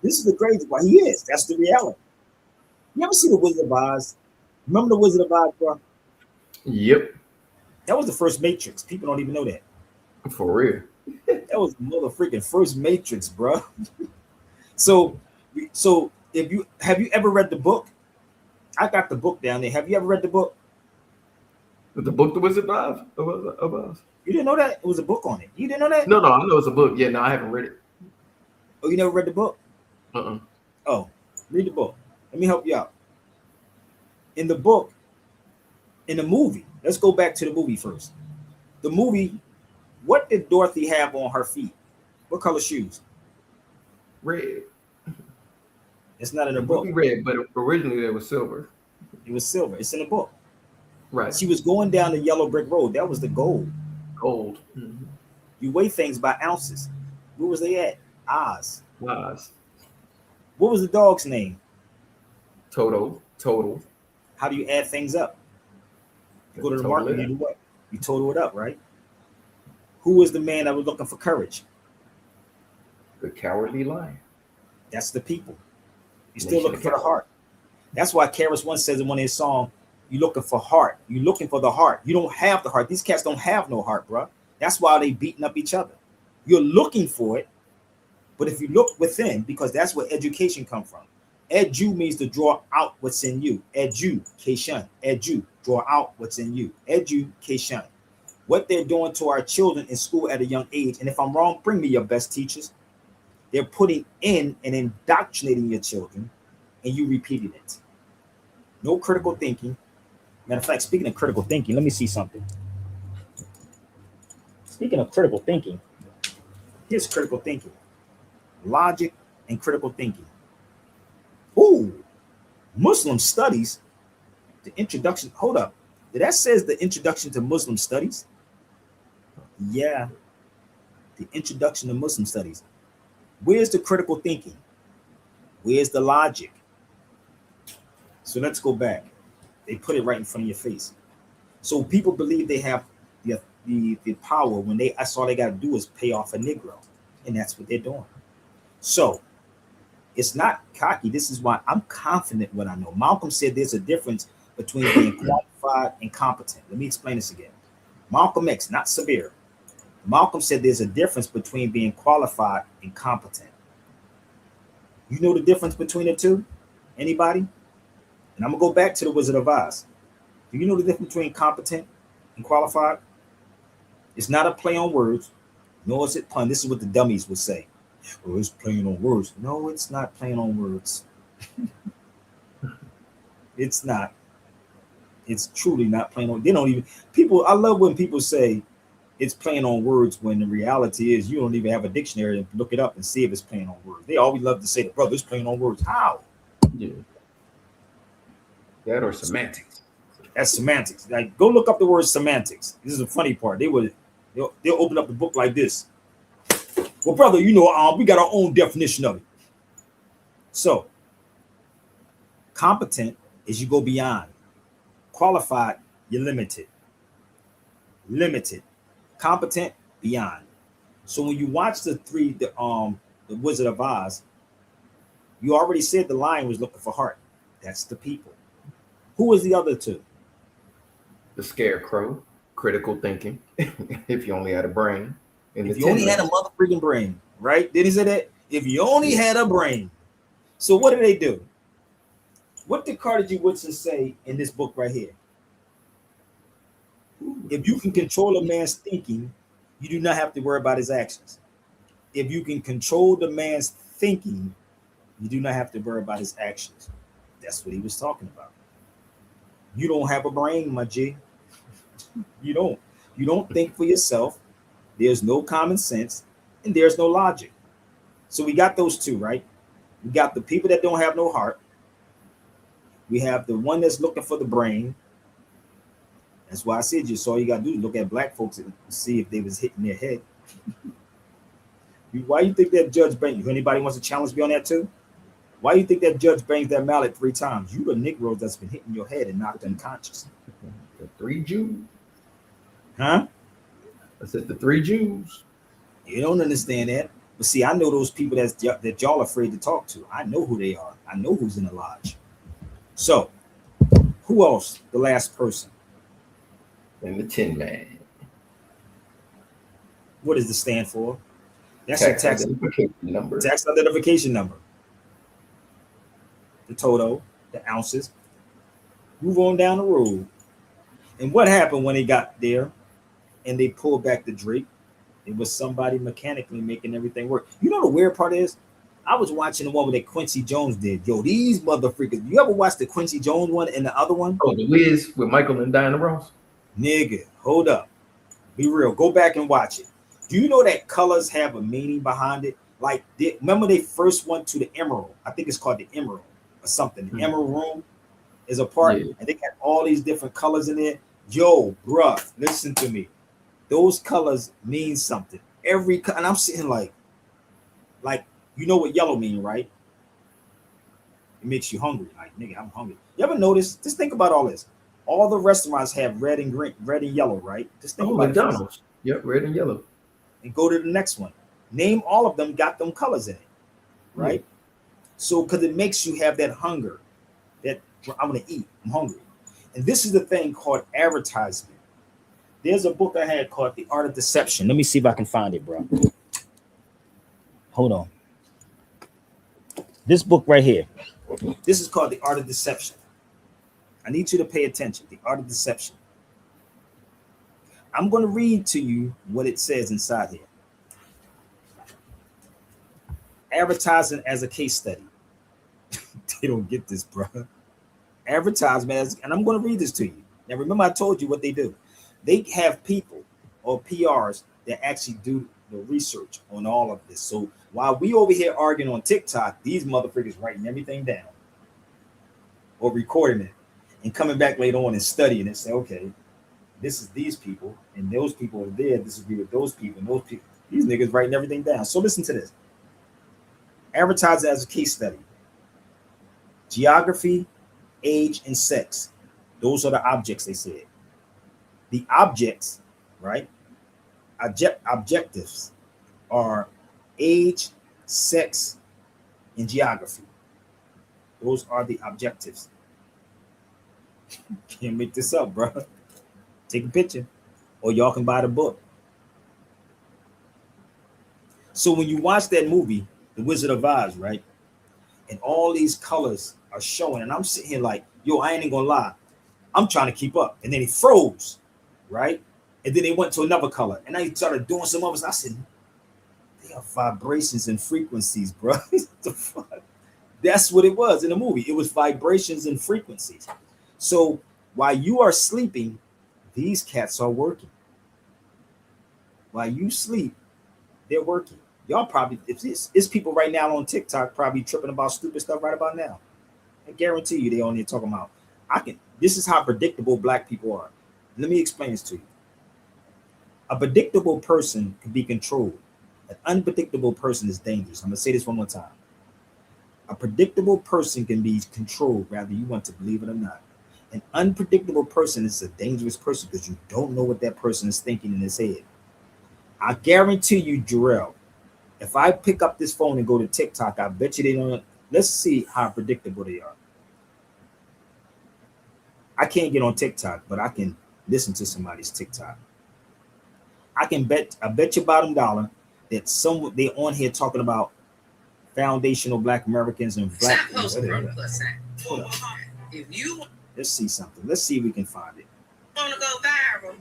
This is the crazy part. He is. That's the reality. You ever see the Wizard of Oz? Remember the Wizard of Oz, bro? Yep. That was the first Matrix. People don't even know that. For real. That was the mother freaking first Matrix, bro. So if you have you ever read the book? I got the book down there. Have you ever read the book? The book, The Wizard of Oz. You didn't know that? It was a book on it. You didn't know that? No, I know it's a book. Yeah, no, I haven't read it. Oh, you never read the book? Uh-uh. Oh, read the book. Let me help you out. In the book, in the movie, let's go back to the movie first. The movie, what did Dorothy have on her feet? What color shoes? Red. It's not in the book. Red, but originally it was silver. It was silver. It's in the book. Right. She was going down the yellow brick road. That was the gold. Gold. Mm-hmm. You weigh things by ounces. Where was they at? Oz. Oz. What was the dog's name? Total. How do you add things up? You go to the market, you do what? You total it up, right? Who was the man that was looking for courage? The Cowardly Lion. That's the people. You're still looking for the heart. That's why Karis One says in one of his songs, you're looking for heart. You're looking for the heart. You don't have the heart. These cats don't have no heart, bro. That's why they beating up each other. You're looking for it, but if you look within, because that's where education come from. Edu means to draw out what's in you. Education. Edu, draw out what's in you. Education. What they're doing to our children in school at a young age, and if I'm wrong, bring me your best teachers. They're putting in and indoctrinating your children, and you repeating it. No critical thinking. Matter of fact, speaking of critical thinking, let me see something. Speaking of critical thinking, here's critical thinking. Logic and critical thinking. Ooh, Muslim studies. The introduction. Hold up. That says the introduction to Muslim studies. Yeah, the introduction to Muslim studies. Where's the critical thinking? Where's the logic? So let's go back. They put it right in front of your face. So people believe they have the power when that's all they got to do is pay off a Negro, and that's what they're doing. So it's not cocky. This is why I'm confident what I know. Malcolm said there's a difference between being qualified and competent. Let me explain this again. Malcolm X, not Sabir. Malcolm said there's a difference between being qualified and competent. You know the difference between the two? Anybody? And I'm going to go back to the Wizard of Oz. Do you know the difference between competent and qualified? It's not a play on words, nor is it pun. This is what the dummies would say. Oh, it's playing on words. No, it's not playing on words. It's not. It's truly not playing on. They don't even. People, I love when people say it's playing on words when the reality is you don't even have a dictionary to look it up and see if it's playing on words. They always love to say the brother is playing on words. How? Yeah. That or semantics. That's semantics. Like, go look up the word semantics. This is the funny part. They'll open up the book like this. Well, brother, you know, we got our own definition of it. So, competent is you go beyond. Qualified, you're limited. Limited. Competent, beyond. So when you watch the Wizard of Oz, you already said the lion was looking for heart. That's the people. Who was the other two? The scarecrow, critical thinking. If you only had a brain. And if you only had a motherfucking brain, right? Did he say that? If you only had a brain. So what do? What did Carter G. Woodson say in this book right here? If you can control a man's thinking, you do not have to worry about his actions. If you can control the man's thinking, you do not have to worry about his actions. That's what he was talking about. You don't have a brain, my G. You don't. You don't think for yourself. There's no common sense, and there's no logic. So we got those two, right? We got the people that don't have no heart. We have the one that's looking for the brain. That's why I said just all you got to do is look at black folks and see if they was hitting their head. Why you think that judge bangs? Anybody wants to challenge me on that too? Why you think that judge bangs that mallet 3 times? You the Negro that's been hitting your head and knocked unconscious. The 3 Jews. Huh? I said the 3 Jews. You don't understand that. But see, I know those people that y'all afraid to talk to. I know who they are. I know who's in the lodge. So, who else? The last person. And the Tin Man. What does this stand for? That's Tax your tax identification number. Tax identification number. The total, the ounces. Move on down the road. And what happened when they got there and they pulled back the drape? It was somebody mechanically making everything work. You know the weird part is? I was watching the one that Quincy Jones did. Yo, these motherfuckers. You ever watch the Quincy Jones one and the other one? Oh, the Wiz with Michael and Diana Ross? Nigga, hold up. Be real. Go back and watch it. Do you know that colors have a meaning behind it? Like, remember they first went to the Emerald. I think it's called the Emerald or something. The Emerald Room is a part, and they got all these different colors in there. Yo, bruh, listen to me. Those colors mean something. And I'm sitting like, you know what yellow mean, right? It makes you hungry. Like, nigga, I'm hungry. You ever notice? Just think about all this. All the restaurants have red and green, red and yellow, right? Just think about McDonald's. Yep, red and yellow. And go to the next one. Name all of them got them colors in it, right? So, because it makes you have that hunger, that I'm going to eat, I'm hungry. And this is the thing called advertisement. There's a book I had called The Art of Deception. Let me see if I can find it, bro. Hold on. This book right here. This is called the art of deception. I need you to pay attention. The art of deception. I'm going to read to you what it says inside here. Advertising as a case study. They don't get this, bro. Advertisement as, and I'm going to read this to you. Now, remember, I told you what they do. They have people or PRs that actually do the research on all of this. So while we over here arguing on TikTok, these motherfuckers writing everything down or recording it and coming back later on and studying it. Say, okay, this is these people and those people are there. This is with those people and those people. These niggas writing everything down. So listen to this. Advertising as a case study. Geography, age, and sex. Those are the objects, they said. The objects, right? Objectives are age, sex, and geography. Those are the objectives. Can't make this up, bro. Take a picture, or y'all can buy the book. So when you watch that movie, The Wizard of Oz, right? And all these colors are showing, and I'm sitting here like, yo, I ain't even gonna lie. I'm trying to keep up. And then he froze, right? And then they went to another color. And I started doing some others. I said, they are vibrations and frequencies, bro. The fuck? That's what it was in the movie. It was vibrations and frequencies. So while you are sleeping, these cats are working. While you sleep, they're working. Y'all probably, if it's people right now on TikTok probably tripping about stupid stuff right about now. I guarantee you they on there talking about, this is how predictable black people are. Let me explain this to you. A predictable person can be controlled. An unpredictable person is dangerous. I'm going to say this one more time. A predictable person can be controlled, whether you want to believe it or not. An unpredictable person is a dangerous person because you don't know what that person is thinking in his head. I guarantee you, Jarrell, if I pick up this phone and go to TikTok, I bet you they don't. Let's see how predictable they are. I can't get on TikTok, but I can listen to somebody's TikTok. I bet you bottom dollar that they on here talking about foundational black Americans and black people. If you let's see something. Let's see if we can find it. Want to go viral?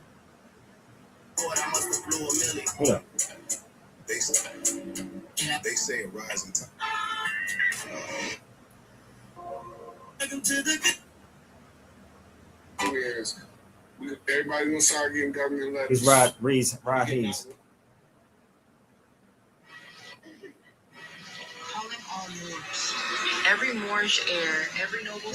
Hold up. They say a rising time. Everybody gonna start getting government letters. It's Rod Hayes. Calling all Moors. Every Moorish heir, every noble.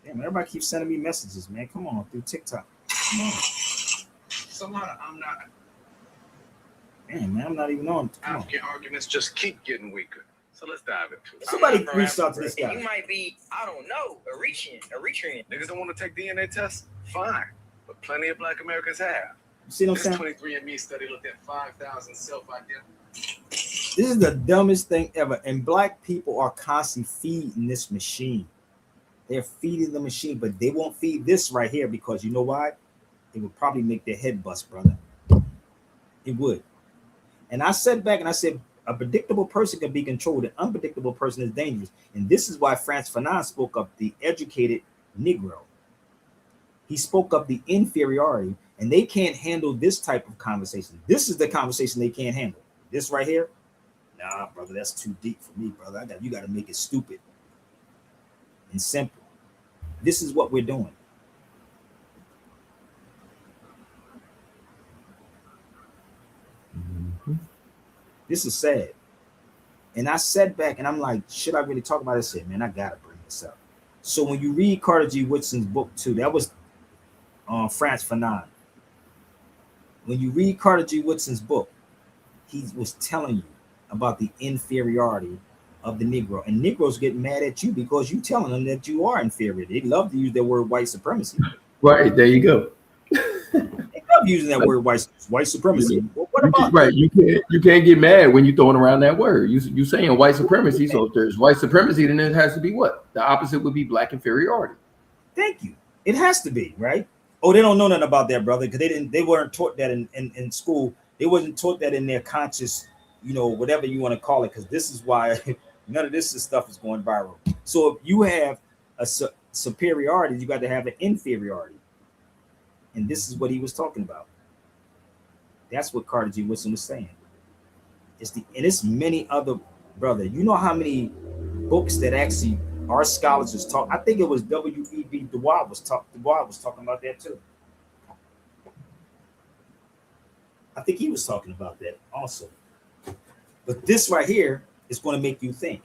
Damn, everybody keeps sending me messages, man. Come on, through TikTok. Come on. Somehow I'm not. Damn, man, I'm not even on. African arguments just keep getting weaker. So let's dive into it. Somebody reached out to this guy. You might be, I don't know, a reaching. Niggas don't want to take DNA tests? Fine. But plenty of black Americans have. You see what I'm saying? This 23andMe study looked at 5,000 self-identified. This is the dumbest thing ever. And black people are constantly feeding this machine. They're feeding the machine, but they won't feed this right here because you know why? It would probably make their head bust, brother. It would. And I sat back and I said, a predictable person can be controlled. An unpredictable person is dangerous. And this is why Frantz Fanon spoke of the educated Negro. He spoke of the inferiority, and they can't handle this type of conversation. This is the conversation they can't handle. This right here, nah, brother, that's too deep for me, brother. You got to make it stupid and simple. This is what we're doing. This is sad. And I sat back and I'm like, should I really talk about this? I said, man, I gotta bring this up. So when you read Carter G. Woodson's book too, that was Frantz Fanon. When you read Carter G. Woodson's book, he was telling you about the inferiority of the Negro. And Negroes get mad at you because you telling them that you are inferior. They love to use that word white supremacy. Right, there you go. They love using that word white supremacy. Well, what about right? You can't get mad when you're throwing around that word. You saying white supremacy. So if there's white supremacy, then it has to be what? The opposite would be black inferiority. Thank you. It has to be, right? Oh, they don't know nothing about that, brother, because they weren't taught that in school. They wasn't taught that in their conscious, whatever you want to call it, because this is why None of this stuff is going viral. So if you have a superiority, you got to have an inferiority. And this is what he was talking about. That's what Carter G. Woodson was saying. And it's many other, brother. You know how many books that actually our scholars was talking. I think it was W.E.B. Du Bois was talking about that too. I think he was talking about that also. But this right here is going to make you think.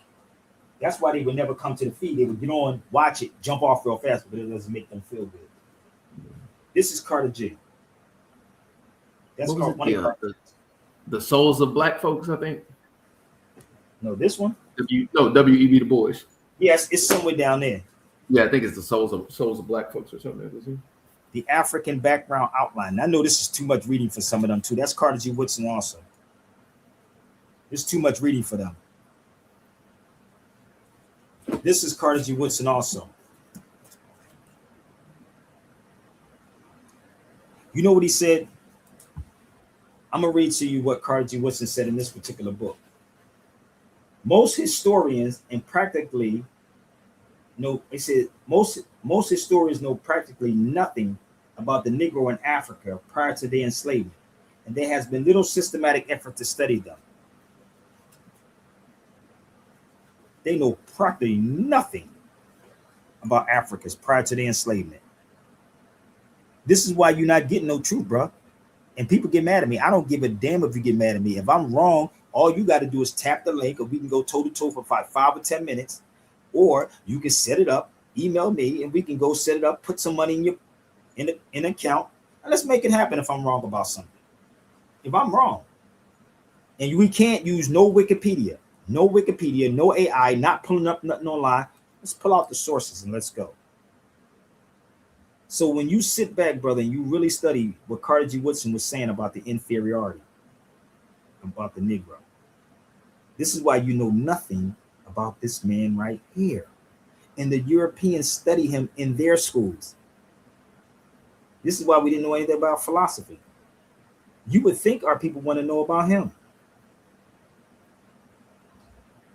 That's why they would never come to the feed. They would get on, watch it, jump off real fast, but it doesn't make them feel good. This is Carter G. That's called the Souls of Black Folks, I think. No, this one? W.E.B. Du Bois. Yes, it's somewhere down there. Yeah, I think it's the Souls of Black Folks or something. The African Background Outline. I know this is too much reading for some of them too. That's Carter G. Woodson also. It's too much reading for them. This is Carter G. Woodson also. You know what he said? I'm going to read to you what Carter G. Woodson said in this particular book. Most historians and practically know, it said most historians know practically nothing about the Negro in Africa prior to their enslavement, and there has been little systematic effort to study them. They know practically nothing about Africans prior to their enslavement. This is why you're not getting no truth, bro. And people get mad at me. I don't give a damn if you get mad at me. If I'm wrong, all you got to do is tap the link, or we can go toe to toe for 5 or 10 minutes, or you can set it up, email me, and we can go set it up, put some money in your in an account, and let's make it happen if I'm wrong about something. If I'm wrong, and we can't use no Wikipedia, no AI, not pulling up nothing online, let's pull out the sources and let's go. So when you sit back, brother, and you really study what Carter G. Woodson was saying about the inferiority, about the Negro, this is why you know nothing about this man right here. And the Europeans study him in their schools. This is why we didn't know anything about philosophy. You would think our people want to know about him.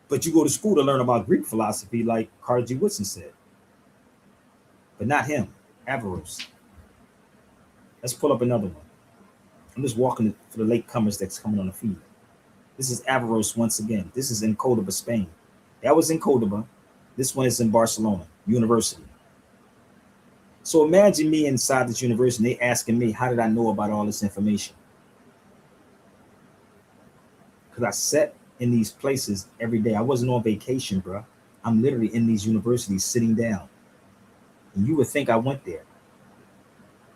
But you go to school to learn about Greek philosophy, like Carter G. Woodson said. But not him, Averroes. Let's pull up another one. I'm just walking for the latecomers that's coming on the feed. This is Averroes once again. This is in Cordoba, Spain. That was in Cordoba. This one is in Barcelona University. So imagine me inside this university, and they asking me, how did I know about all this information? Because I sat in these places every day. I wasn't on vacation, bro. I'm literally in these universities sitting down. And you would think I went there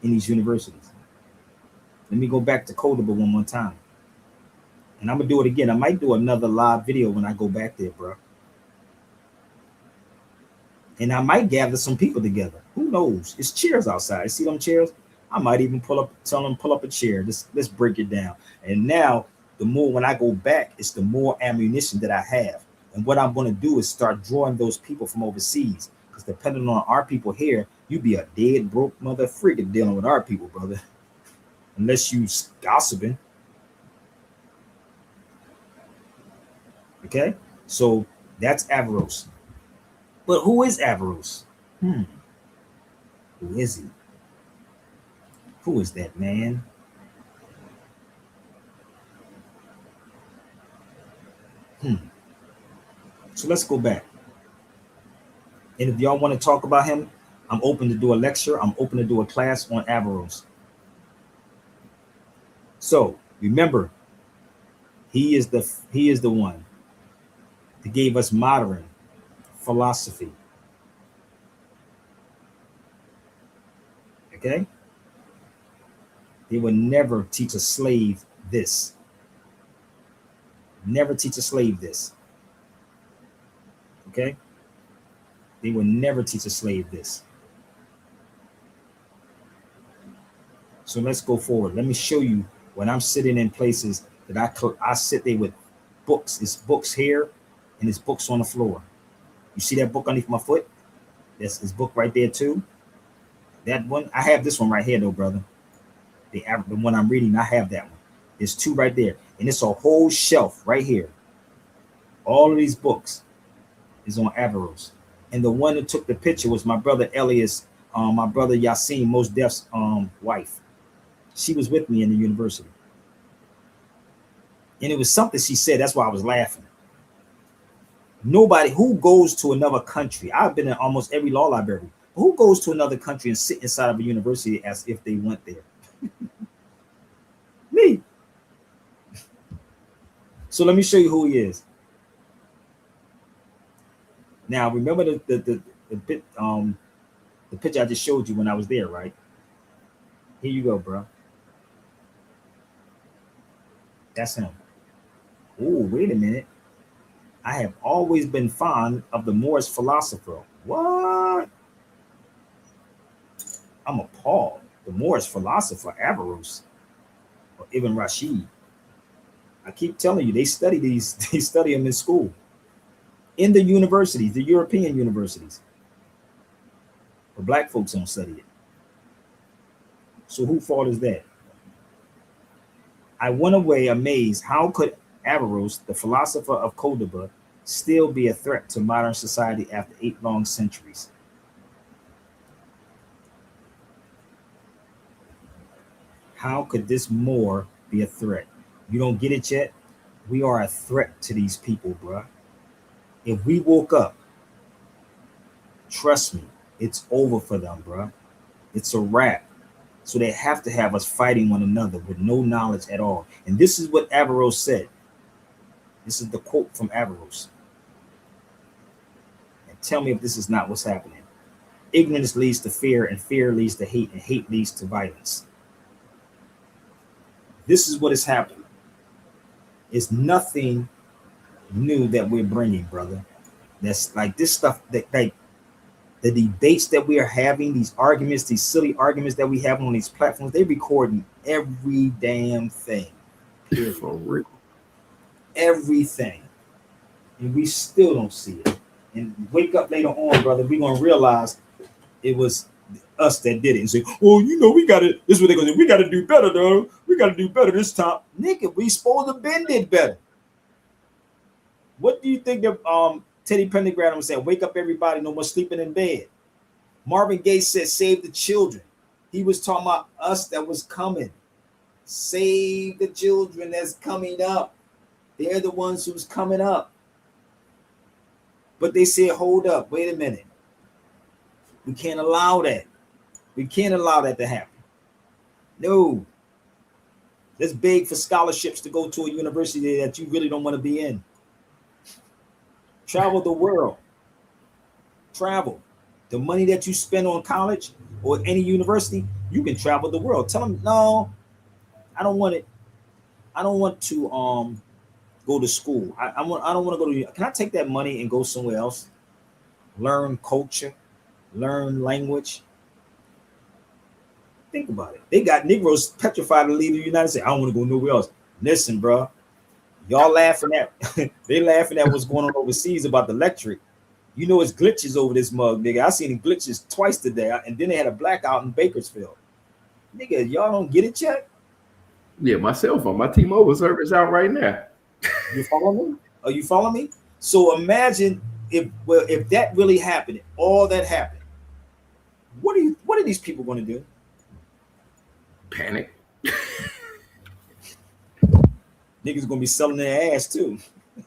in these universities. Let me go back to Cordoba one more time. And I'm going to do it again. I might do another live video when I go back there, bro. And I might gather some people together. Who knows? It's chairs outside. See them chairs? I might even tell them pull up a chair. Let's break it down. And now, the more when I go back, it's the more ammunition that I have. And what I'm going to do is start drawing those people from overseas. Because depending on our people here, you be a dead, broke mother freaking dealing with our people, brother. Unless you gossiping. Okay? So that's Averroes. But who is Averroes? Who is he? Who is that man? So let's go back. And if y'all want to talk about him, I'm open to do a lecture. I'm open to do a class on Averroes. So remember, he is the one that gave us modern philosophy. Okay? They would never teach a slave this. Never teach a slave this. Okay? They will never teach a slave this. So let's go forward. Let me show you when I'm sitting in places that I sit there with books. It's books here and it's books on the floor. You see that book underneath my foot? That's this book right there too. That one, I have this one right here though, brother. The one I'm reading, I have that one. There's two right there. And it's a whole shelf right here. All of these books. is on Averroes. And the one that took the picture was my brother Elias, my brother Yassine, Mos Def's wife. She was with me in the university. And it was something she said, that's why I was laughing. Nobody who goes to another country, I've been in almost every law library, who goes to another country and sit inside of a university as if they went there? Me. So let me show you who he is. Now remember the picture I just showed you when I was there, right? Here you go, bro. That's him. Oh, wait a minute. I have always been fond of the Moorish philosopher. What? I'm appalled. The Moorish philosopher, Averroes, or Ibn Rashid. I keep telling you, they study these, they study them in school. In the universities, the European universities. But black folks don't study it. So whose fault is that? I went away amazed. How could Averroes, the philosopher of Cordoba, still be a threat to modern society after 8 long centuries? How could this Moor be a threat? You don't get it yet? We are a threat to these people, bruh. If we woke up, trust me, it's over for them, bruh. It's a wrap. So they have to have us fighting one another with no knowledge at all. And this is what Averroes said. This is the quote from Averroes. And tell me if this is not what's happening. Ignorance leads to fear, and fear leads to hate, and hate leads to violence. This is what is happening. It's nothing new that we're bringing, brother. That's like this stuff that like the debates that we are having, these arguments, these silly arguments that we have on these platforms, they're recording every damn thing. Period. For real. Everything. And we still don't see it. And wake up later on, brother, we're gonna realize it was us that did it and say, oh, you know, we gotta, this is what they're gonna do, we gotta do better, though. We gotta do better this time. Nigga, we supposed to been did better. What do you think that Teddy Pendergrass was saying? Wake up everybody, no more sleeping in bed. Marvin Gaye said, save the children. He was talking about us that was coming. Save the children that's coming up. They're the ones who's coming up. But they said, hold up, wait a minute. We can't allow that. We can't allow that to happen. No. Let's beg for scholarships to go to a university that you really don't want to be in. Travel the world. Travel. The money that you spend on college or any university, you can travel the world. Tell them, no, I don't want it. I don't want to go to school. I don't want to go to. Can I take that money and go somewhere else? Learn culture, learn language. Think about it. They got Negroes petrified to leave the United States. I don't want to go nowhere else. Listen, bro. Y'all laughing at they laughing at what's going on overseas about the electric. You know it's glitches over this mug, nigga. I seen glitches twice today, and then they had a blackout in Bakersfield. Nigga, y'all don't get it yet? Yeah, my cell phone, my T-Mobile service out right now. You follow me? Are you following me? So imagine if that really happened, all that happened. What are these people going to do? Panic. Niggas gonna be selling their ass too.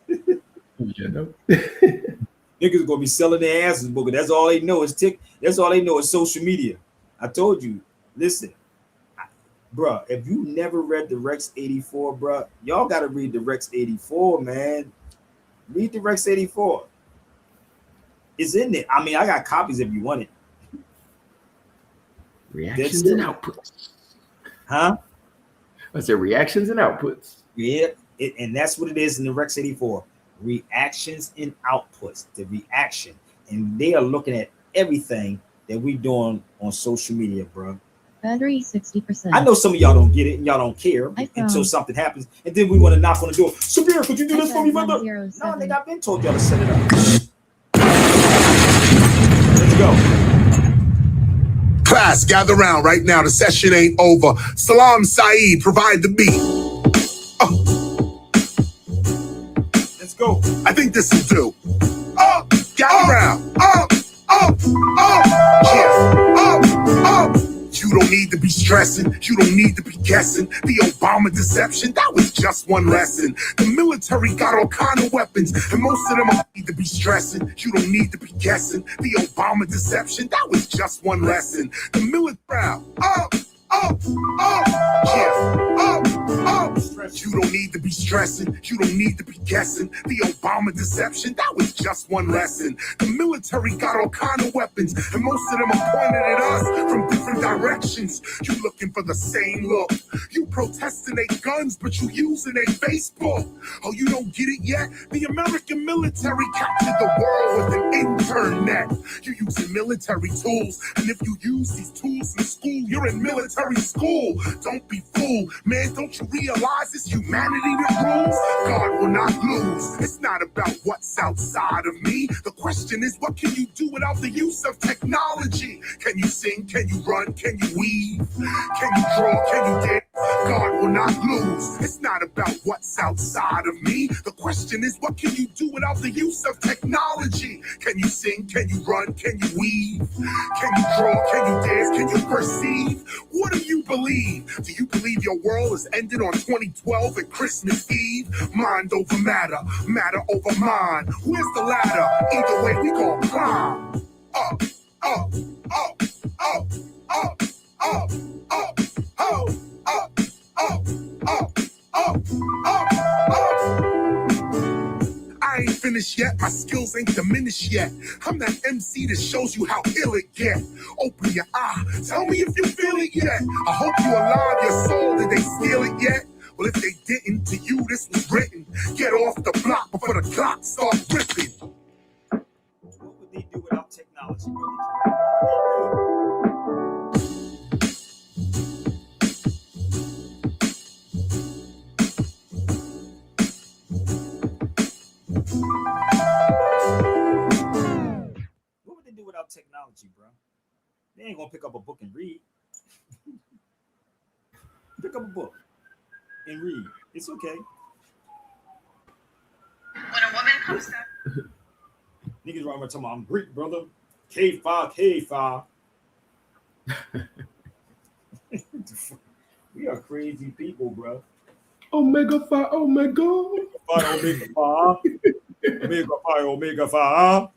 You know. Niggas gonna be selling their asses, booker. That's all they know is That's all they know is social media. I told you. Listen, bruh. If you never read the Rex 84, bruh, y'all gotta read the Rex 84, man. Read the Rex 84. It's in there. I mean, I got copies if you want it. Reactions and outputs. Huh? I said reactions and outputs. Yeah, and that's what it is in the Rex 84. Reactions and outputs. The reaction. And they are looking at everything that we doing on social media, bro. Battery 60%. I know some of y'all don't get it and y'all don't care until something happens. And then we want to knock on the door. Sabir, could you do this for me, brother? No, nigga, I've been told y'all to set it up. Let's go. Class, gather round right now. The session ain't over. Salam Saeed, provide the beat. Let's go. I think this is due. around. You don't need to be stressing, you don't need to be guessing. The Obama deception, that was just one lesson. The military got all kind of weapons, and most of them don't need to be stressing. You don't need to be guessing. The Obama deception, that was just one lesson. The military, you don't need to be stressing, you don't need to be guessing. The Obama deception, that was just one lesson. The military got all kind of weapons, and most of them are pointed at us from different directions. You looking for the same look. You protesting they guns, but you using a Facebook. Oh, you don't get it yet? The American military captured the world with an internet. You using military tools, and if you use these tools in school, you're in military school. Don't be fooled, man, don't you realize it's humanity that rules? God will not lose. It's not about what's outside of me. The question is, what can you do without the use of technology? Can you sing? Can you run? Can you weave? Can you draw? Can you dance? God will not lose. It's not about what's outside of me. The question is, what can you do without the use of technology? Can you sing? Can you run? Can you weave? Can you draw? Can you dance? Can you perceive? What do you believe? Do you believe your world is ending on 2012 and Christmas Eve? Mind over matter, matter over mind. Where's the ladder? Either way, we gon' climb. Up, up, up, up, up, up, up, up, up, up, up, up, up, up. I ain't finished yet, my skills ain't diminished yet. I'm that MC that shows you how ill it get. Open your eye, tell me if you feel it yet. I hope you alive your soul, did they steal it yet? Well, if they didn't, to you this was written. Get off the block before the clock start ripping. What would they do without technology, brother? What would they do without technology, bro? They ain't gonna pick up a book and read. Pick up a book and read. It's okay. When a woman comes to Niggas right talking about I'm Greek, brother. K5, K5. We are crazy people, bro. Omega 5, Omega. Omega 5. Omega 5, Omega 5.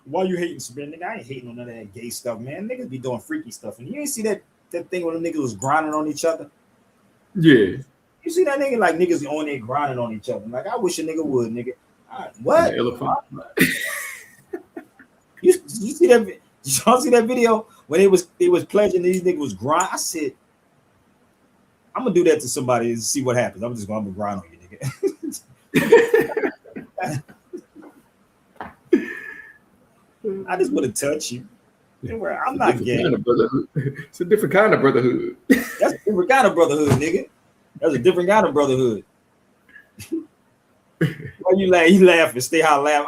Why you hating, Sabir? Nigga, I ain't hating on none of that gay stuff, man. Niggas be doing freaky stuff. And you ain't see that thing where the niggas was grinding on each other? Yeah. You see that nigga? Like, niggas on there grinding on each other. Like, I wish a nigga would, nigga. What? You see that? Did y'all see that video when they was pledging these niggas was grind? I said, I'm gonna do that to somebody and see what happens. I'm gonna grind on you, nigga. I just want to touch you. I'm not gay. It's a different kind of brotherhood. That's a different kind of brotherhood, nigga. That's a different kind of brotherhood. Why you laugh? You laughing? Stay high, laugh.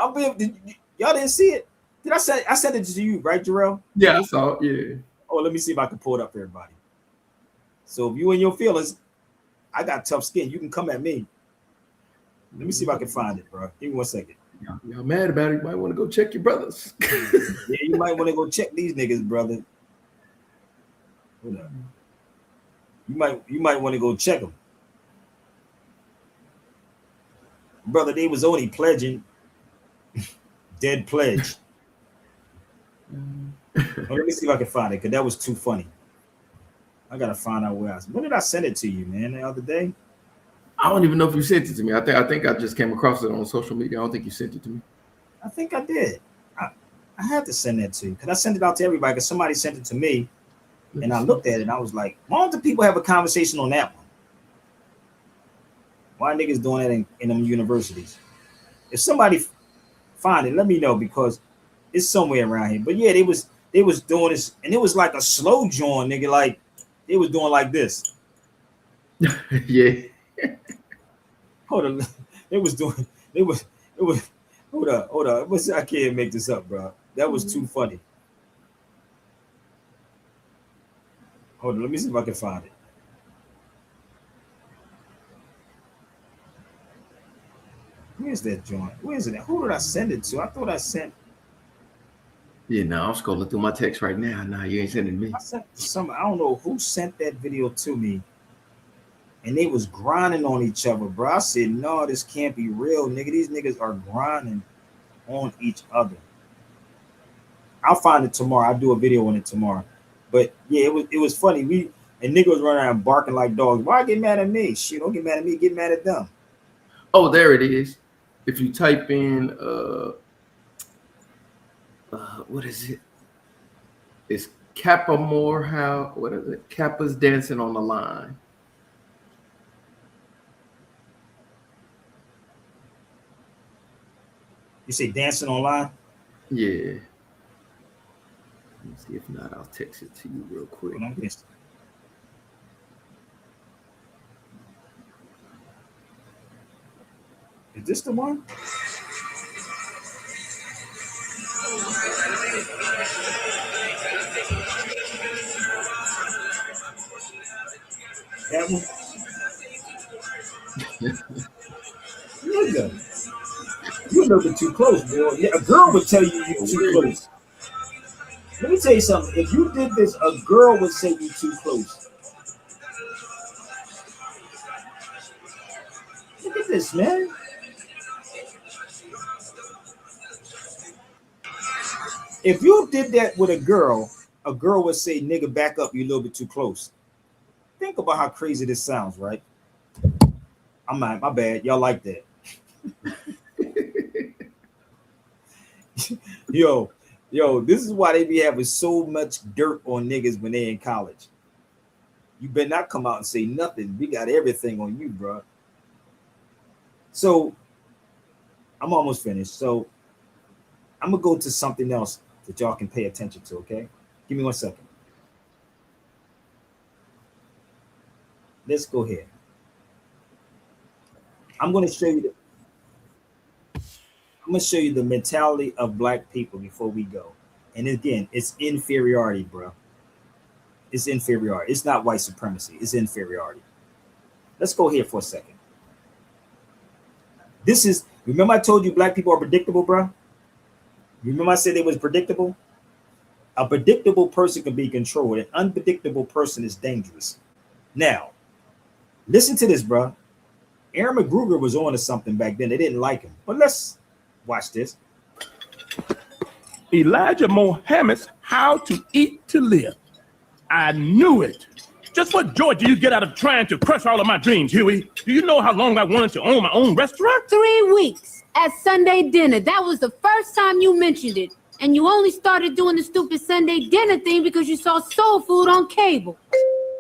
Y'all didn't see it? Did I sent it to you, right, Jarrell? Yeah, I saw it. Yeah. Oh, let me see if I can pull it up for everybody. So if you and your feelings, I got tough skin. You can come at me. Let me see if I can find it, bro. Give me 1 second. Y'all mad about it? You might want to go check your brothers. Yeah, you might want to go check these niggas, brother. Hold up. You might want to go check them, brother. They was only pledging. Dead pledge. Let me see if I can find it, because that was too funny. I gotta find out where I. When did I send it to you, man? The other day. I don't even know if you sent it to me. I think I just came across it on social media. I don't think you sent it to me. I think I did. I had to send that to you because I sent it out to everybody because somebody sent it to me, and I looked at it and I was like, why don't the people have a conversation on that one? Why niggas doing that in them universities? If somebody find it, let me know because it's somewhere around here. But yeah, they was doing this, and it was like a slow joint, nigga. Like they was doing like this. Yeah. Hold on. It was hold up. I can't make this up, bro. That was too funny. Hold on, let me see if I can find it. Where's that joint? Where is it? Who did I send it to? I thought I sent. Yeah, no, I'm scrolling through my text right now. Nah, you ain't sending me. I sent some. I don't know who sent that video to me, and they was grinding on each other, bro. I said, no, this can't be real, nigga. These niggas are grinding on each other. I'll find it tomorrow. I'll do a video on it tomorrow. But yeah, it was funny. We and niggas running around barking like dogs. Why get mad at me? Shit, don't get mad at me. Get mad at them. Oh, there it is. If you type in what is it? It's Kappa Morehouse. What is it? Kappa's dancing on the line. You say dancing online? Yeah. Let me see. If not, I'll text it to you real quick. Is this the one? That one? Nigga, you're a little bit too close, boy. Yeah, a girl would tell you you're too close. Let me tell you something. If you did this, a girl would say you're too close. Look at this, man. If you did that with a girl would say, nigga, back up, you're a little bit too close. Think about how crazy this sounds, right? I'm not, my bad. Y'all like that. Yo, this is why they be having so much dirt on niggas when they in college. You better not come out and say nothing. We got everything on you, bro. So I'm almost finished. So I'm gonna go to something else that y'all can pay attention to, okay? Give me 1 second. Let's go here. I'm gonna show you the mentality of black people before we go. And again, it's inferiority, bro. It's inferiority. It's not white supremacy. It's inferiority. Let's go here for a second. This is, remember I told you black people are predictable, bro? Remember I said they was predictable? A predictable person can be controlled. An unpredictable person is dangerous. Now, listen to this, bro. Aaron McGruger was on to something back then. They didn't like him. But let's watch this. Elijah Muhammad's How to Eat to Live. I knew it. Just what joy do you get out of trying to crush all of my dreams, Huey? Do you know how long I wanted to own my own restaurant? 3 weeks at Sunday dinner. That was the first time you mentioned it. And you only started doing the stupid Sunday dinner thing because you saw soul food on cable.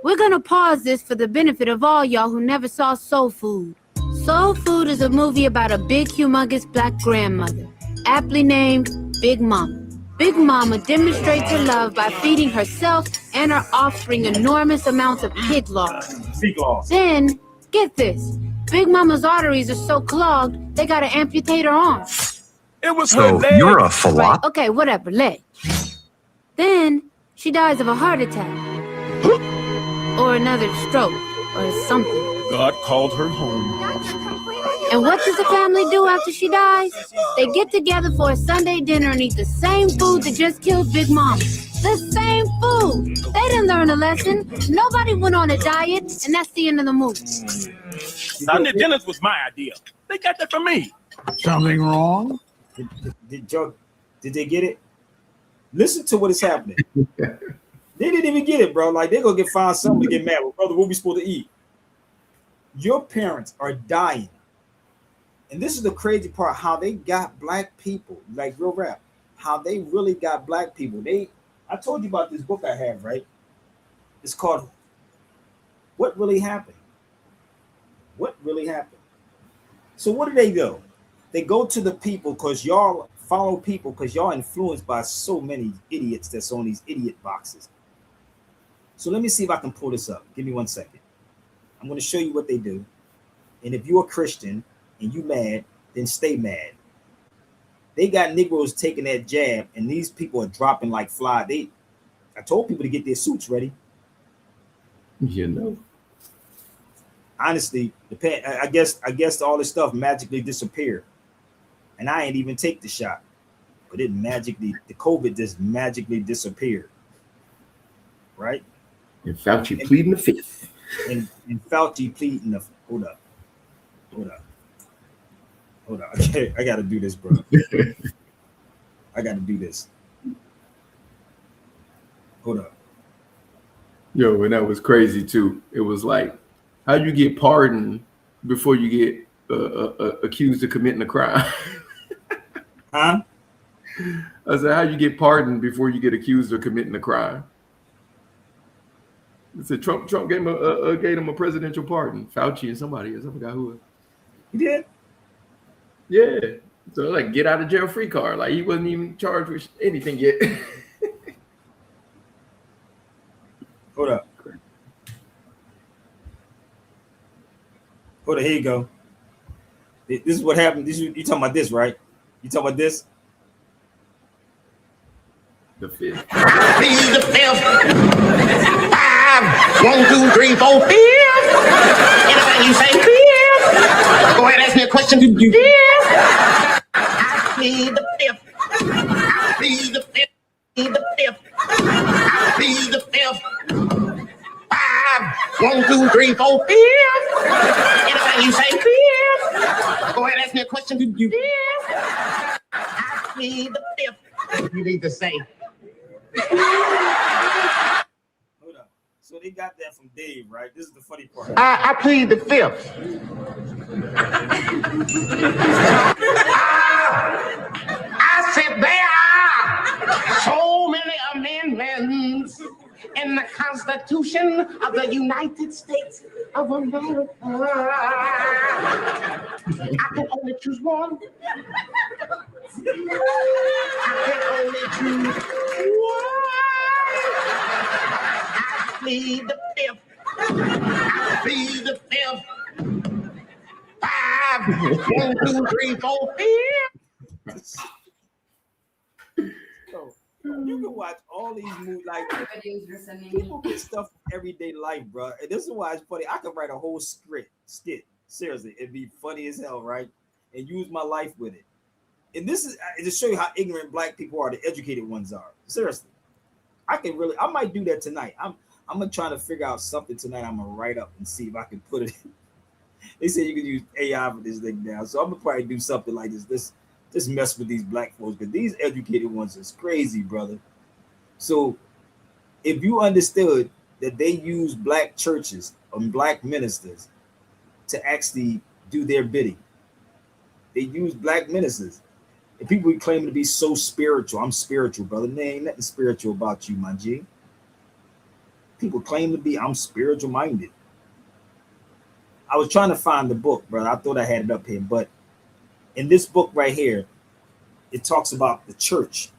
We're gonna pause this for the benefit of all y'all who never saw Soul Food. Soul Food is a movie about a big, humongous black grandmother, aptly named Big Mama. Big Mama demonstrates her love by feeding herself and her offspring enormous amounts of pig lard. Then, get this, Big Mama's arteries are so clogged, they gotta amputate her arm. It was So her leg. you're a philosopher. Right, okay, whatever, leg. Then, she dies of a heart attack. Or another stroke, or something. God called her home. And what does the family do after she dies? They get together for a Sunday dinner and eat the same food that just killed Big Mama. The same food. They didn't learn a lesson. Nobody went on a diet, and that's the end of the movie. Sunday dinners was my idea. They got that from me. Something wrong? Did they get it? Listen to what is happening. They didn't even get it, bro. Like, they're gonna find something to get mad with. Brother, what we supposed to eat? Your parents are dying. And this is the crazy part, how they got black people, like real rap, how they really got black people. I told you about this book I have, right? It's called What Really Happened? What Really Happened? So what do? They go to the people because y'all follow people because y'all influenced by so many idiots that's on these idiot boxes. So let me see if I can pull this up. Give me 1 second. I'm going to show you what they do. And if you're a Christian and you mad, then stay mad. They got Negroes taking that jab, and these people are dropping like flies. I told people to get their suits ready. You know. Honestly, I guess all this stuff magically disappeared. and I ain't even take the shot, but the COVID just magically disappeared, right? And Fauci pleading the fifth. And Fauci pleading the hold up. Okay, I got to do this, bro. I got to do this. Hold up. Yo, and that was crazy too. It was like, how you get pardoned before you get accused of committing a crime? Huh? I said, how you get pardoned before you get accused of committing a crime? I said Trump gave him a presidential pardon. Fauci and somebody else, I forgot who. He did. Yeah. So like get out of jail free card. Like he wasn't even charged with anything yet. Hold up. Hold up, here you go. This is what happened. You talking about this, right? You talking about this? The fifth. Plead the fifth. 5, 1, 2, 3, 4, 5. Anything you say, fifth. Go ahead, ask me a question. Do you fifth? I plead the fifth. I plead the fifth. Plead the fifth. I plead the fifth. 5, 1, 2, 3, 4, 5. Anything you say, fifth. Go ahead, ask me a question. Do you fifth? I plead the fifth. You need to say. Hold up. So they got that from Dave, right? This is the funny part. I plead the fifth. I said there are so many amendments in the Constitution of the United States of America. I can only choose one. I can only choose one. I plead the fifth. I plead the fifth. 5, 1, 2, 3, 4, 5. So, you can watch all these movies. Like people get stuff from everyday life, bro. And this is why it's funny. I could write a whole skit. Seriously, it'd be funny as hell, right? And use my life with it. And this is to show you how ignorant black people are, the educated ones are. Seriously, I might do that tonight. I'm gonna try to figure out something tonight. I'm gonna write up and see if I can put it. They say you can use AI for this thing now, so I'm gonna probably do something like this. Just mess with these black folks, because these educated ones is crazy, brother. So if you understood that they use black churches and black ministers to actually do their bidding, they use black ministers. And people claim to be so spiritual. I'm spiritual, brother. There ain't nothing spiritual about you, my G. People claim to be, I'm spiritual minded. I was trying to find the book, brother. I thought I had it up here, but in this book right here, it talks about the church,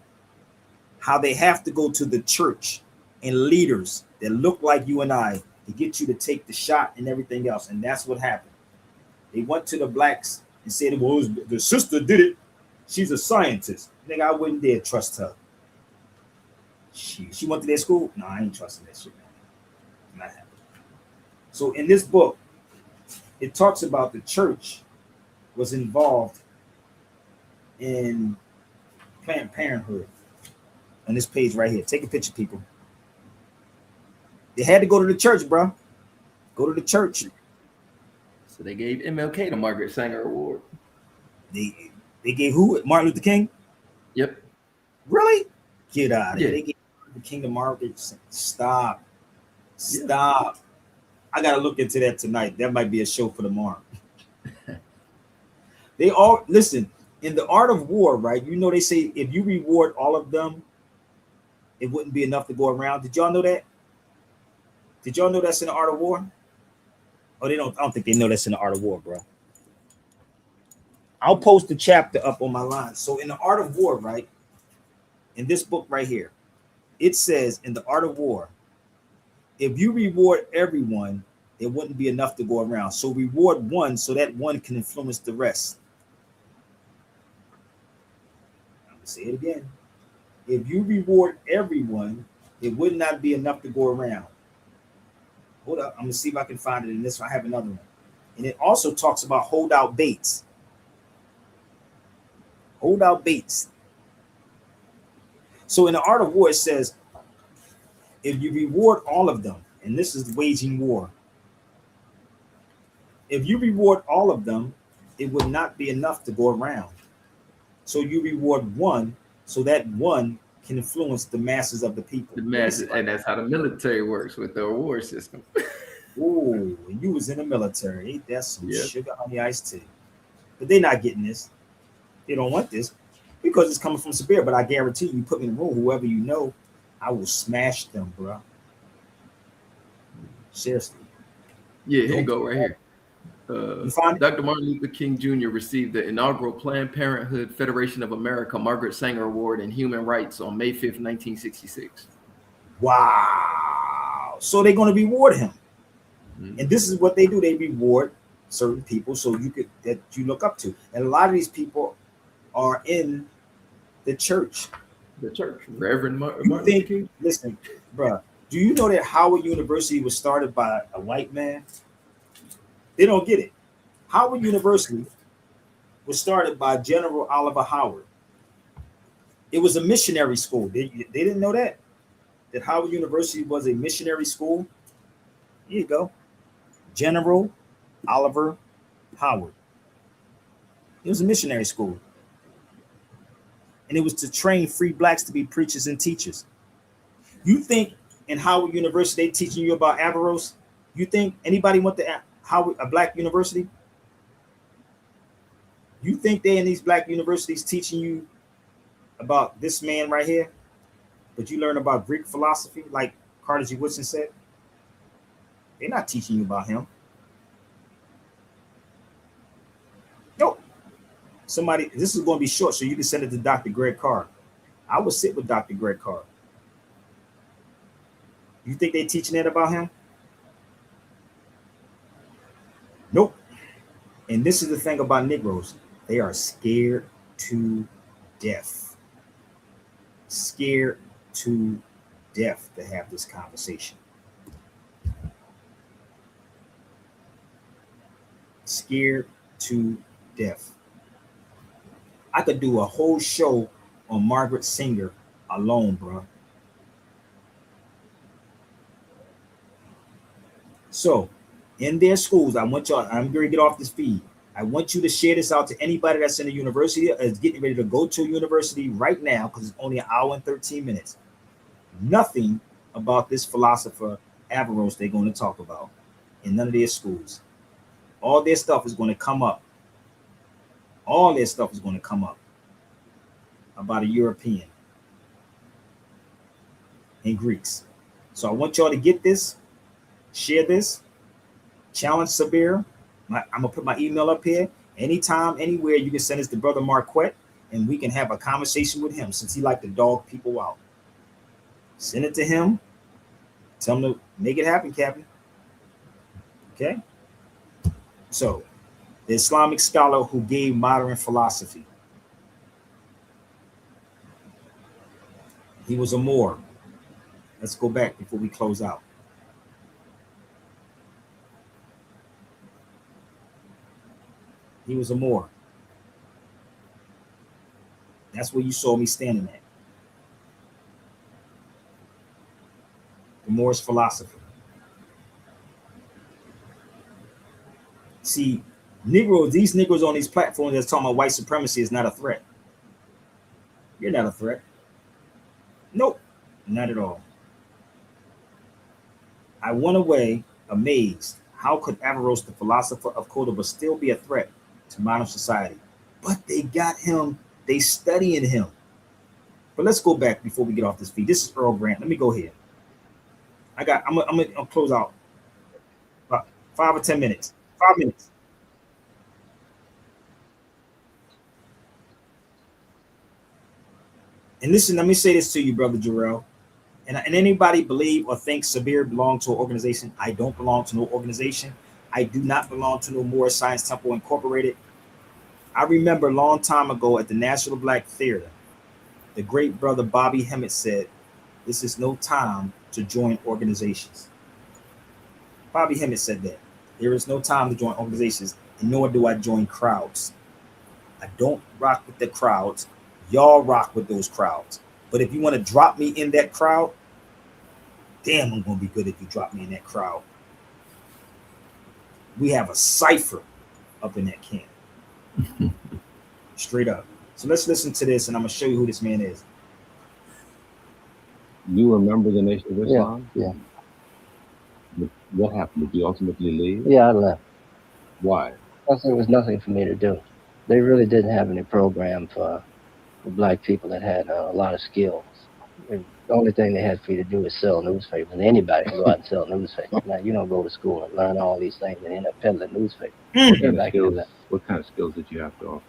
how they have to go to the church and leaders that look like you and I to get you to take the shot and everything else. And that's what happened. They went to the blacks and said, well, the sister did it. She's a scientist. Nigga, I wouldn't dare trust her. She went to their school? No, I ain't trusting that shit, man. Not happening. So in this book, it talks about the church was involved in Planned Parenthood. On this page right here. Take a picture, people. They had to go to the church, bro. Go to the church. So they gave MLK the Margaret Sanger Award. They gave who? Martin Luther King? Yep. Really? Get out of here. Yeah. They gave the King of Margaret. Stop. Stop. I gotta look into that tonight. That might be a show for tomorrow. They all listen in the art of war, right? You know, they say if you reward all of them, it wouldn't be enough to go around. Did y'all know that? Did y'all know that's in the art of war? Oh, they don't. I don't think they know that's in the art of war, bro. I'll post the chapter up on my line. So in the art of war, right? In this book right here, it says in the art of war, if you reward everyone, it wouldn't be enough to go around. So reward one so that one can influence the rest. I'm gonna say it again. If you reward everyone, it would not be enough to go around. Hold up, I'm gonna see if I can find it in this one. I have another one. And it also talks about holdout baits. Hold out baits. So in the art of war, it says, if you reward all of them, and this is waging war, if you reward all of them, it would not be enough to go around. So you reward one, so that one can influence the masses of the people. The masses, and that's how the military works with the award system. Oh, you was in the military. Ain't that some Yeah. sugar honey iced tea? But they're not getting this. They don't want this because it's coming from Sabir. But I guarantee you, put me in the room, whoever you know, I will smash them, bro. Seriously. Yeah, here you go, right here. find it? Dr. Martin Luther King Jr. received the inaugural Planned Parenthood Federation of America Margaret Sanger Award in Human Rights on May 5th, 1966. Wow. So they're going to reward him. And this is what they do. They reward certain people so you could that you look up to. And a lot of these people are in the church. The church. Reverend Martin You Luther King. listen, bro, do you know that Howard University was started by a white man? They don't get it. Howard University was started by General Oliver Howard. It was a missionary school. They didn't know that Howard University was a missionary school. Here you go. General Oliver Howard. It was a missionary school. And it was to train free blacks to be preachers and teachers. You think in Howard University they teaching you about Averroes? You think anybody went to Howard, a black university? You think they in these black universities teaching you about this man right here? But you learn about Greek philosophy, like Carter G. Woodson said? They're not teaching you about him. Nope. Somebody, this is going to be short, so you can send it to Dr. Greg Carr. I would sit with Dr. Greg Carr. You think they're teaching that about him? Nope. And this is the thing about Negroes. They are scared to death. Scared to death to have this conversation. Scared to death. I could do a whole show on Margaret Sanger alone, bro. So, in their schools, I want y'all, I'm going to get off this feed. I want you to share this out to anybody that's in a university or is getting ready to go to a university right now because it's only an hour and 13 minutes. Nothing about this philosopher Averroes they're going to talk about in none of their schools. All their stuff is going to come up. All their stuff is going to come up about a European and Greeks. So I want y'all to get this, share this, challenge Sabir. I'm going to put my email up here. Anytime, anywhere, you can send us to Brother Marquette and we can have a conversation with him since he like to dog people out. Send it to him. Tell him to make it happen, Captain. Okay? So, the Islamic scholar who gave modern philosophy. He was a Moor. Let's go back before we close out. He was a Moor. That's where you saw me standing at. The Moorish philosophy. See, Negroes, these Negroes on these platforms that's talking about white supremacy is not a threat. You're not a threat. Nope, not at all. I went away amazed. How could Averroes, the philosopher of Cordoba, still be a threat to modern society? But they got him, they studying him. But let's go back before we get off this feed. This is Earl Grant. Let me go here. I'm gonna close out about 5 or 10 minutes. 5 minutes. And listen, let me say this to you, Brother Jarrell. And anybody believe or think Sabir belonged to an organization? I don't belong to no organization. I do not belong to no Moorish Science Temple Incorporated. I remember a long time ago at the National Black Theater, the great brother Bobby Hemmett said, "This is no time to join organizations." Bobby Hemmett said that. There is no time to join organizations, and nor do I join crowds. I don't rock with the crowds. Y'all rock with those crowds. But if you want to drop me in that crowd, damn, I'm going to be good if you drop me in that crowd. We have a cipher up in that camp. Straight up. So let's listen to this, and I'm going to show you who this man is. You remember the Nation of Islam? Yeah. What happened? Did you ultimately leave? Yeah, I left. Why? Because there was nothing for me to do. They really didn't have any program for black people that had a lot of skills. The only thing they had for you to do is sell newspapers. And anybody can go out and sell newspapers. Now, you don't go to school and learn all these things and end up peddling newspapers. What kind of skills did you have to offer?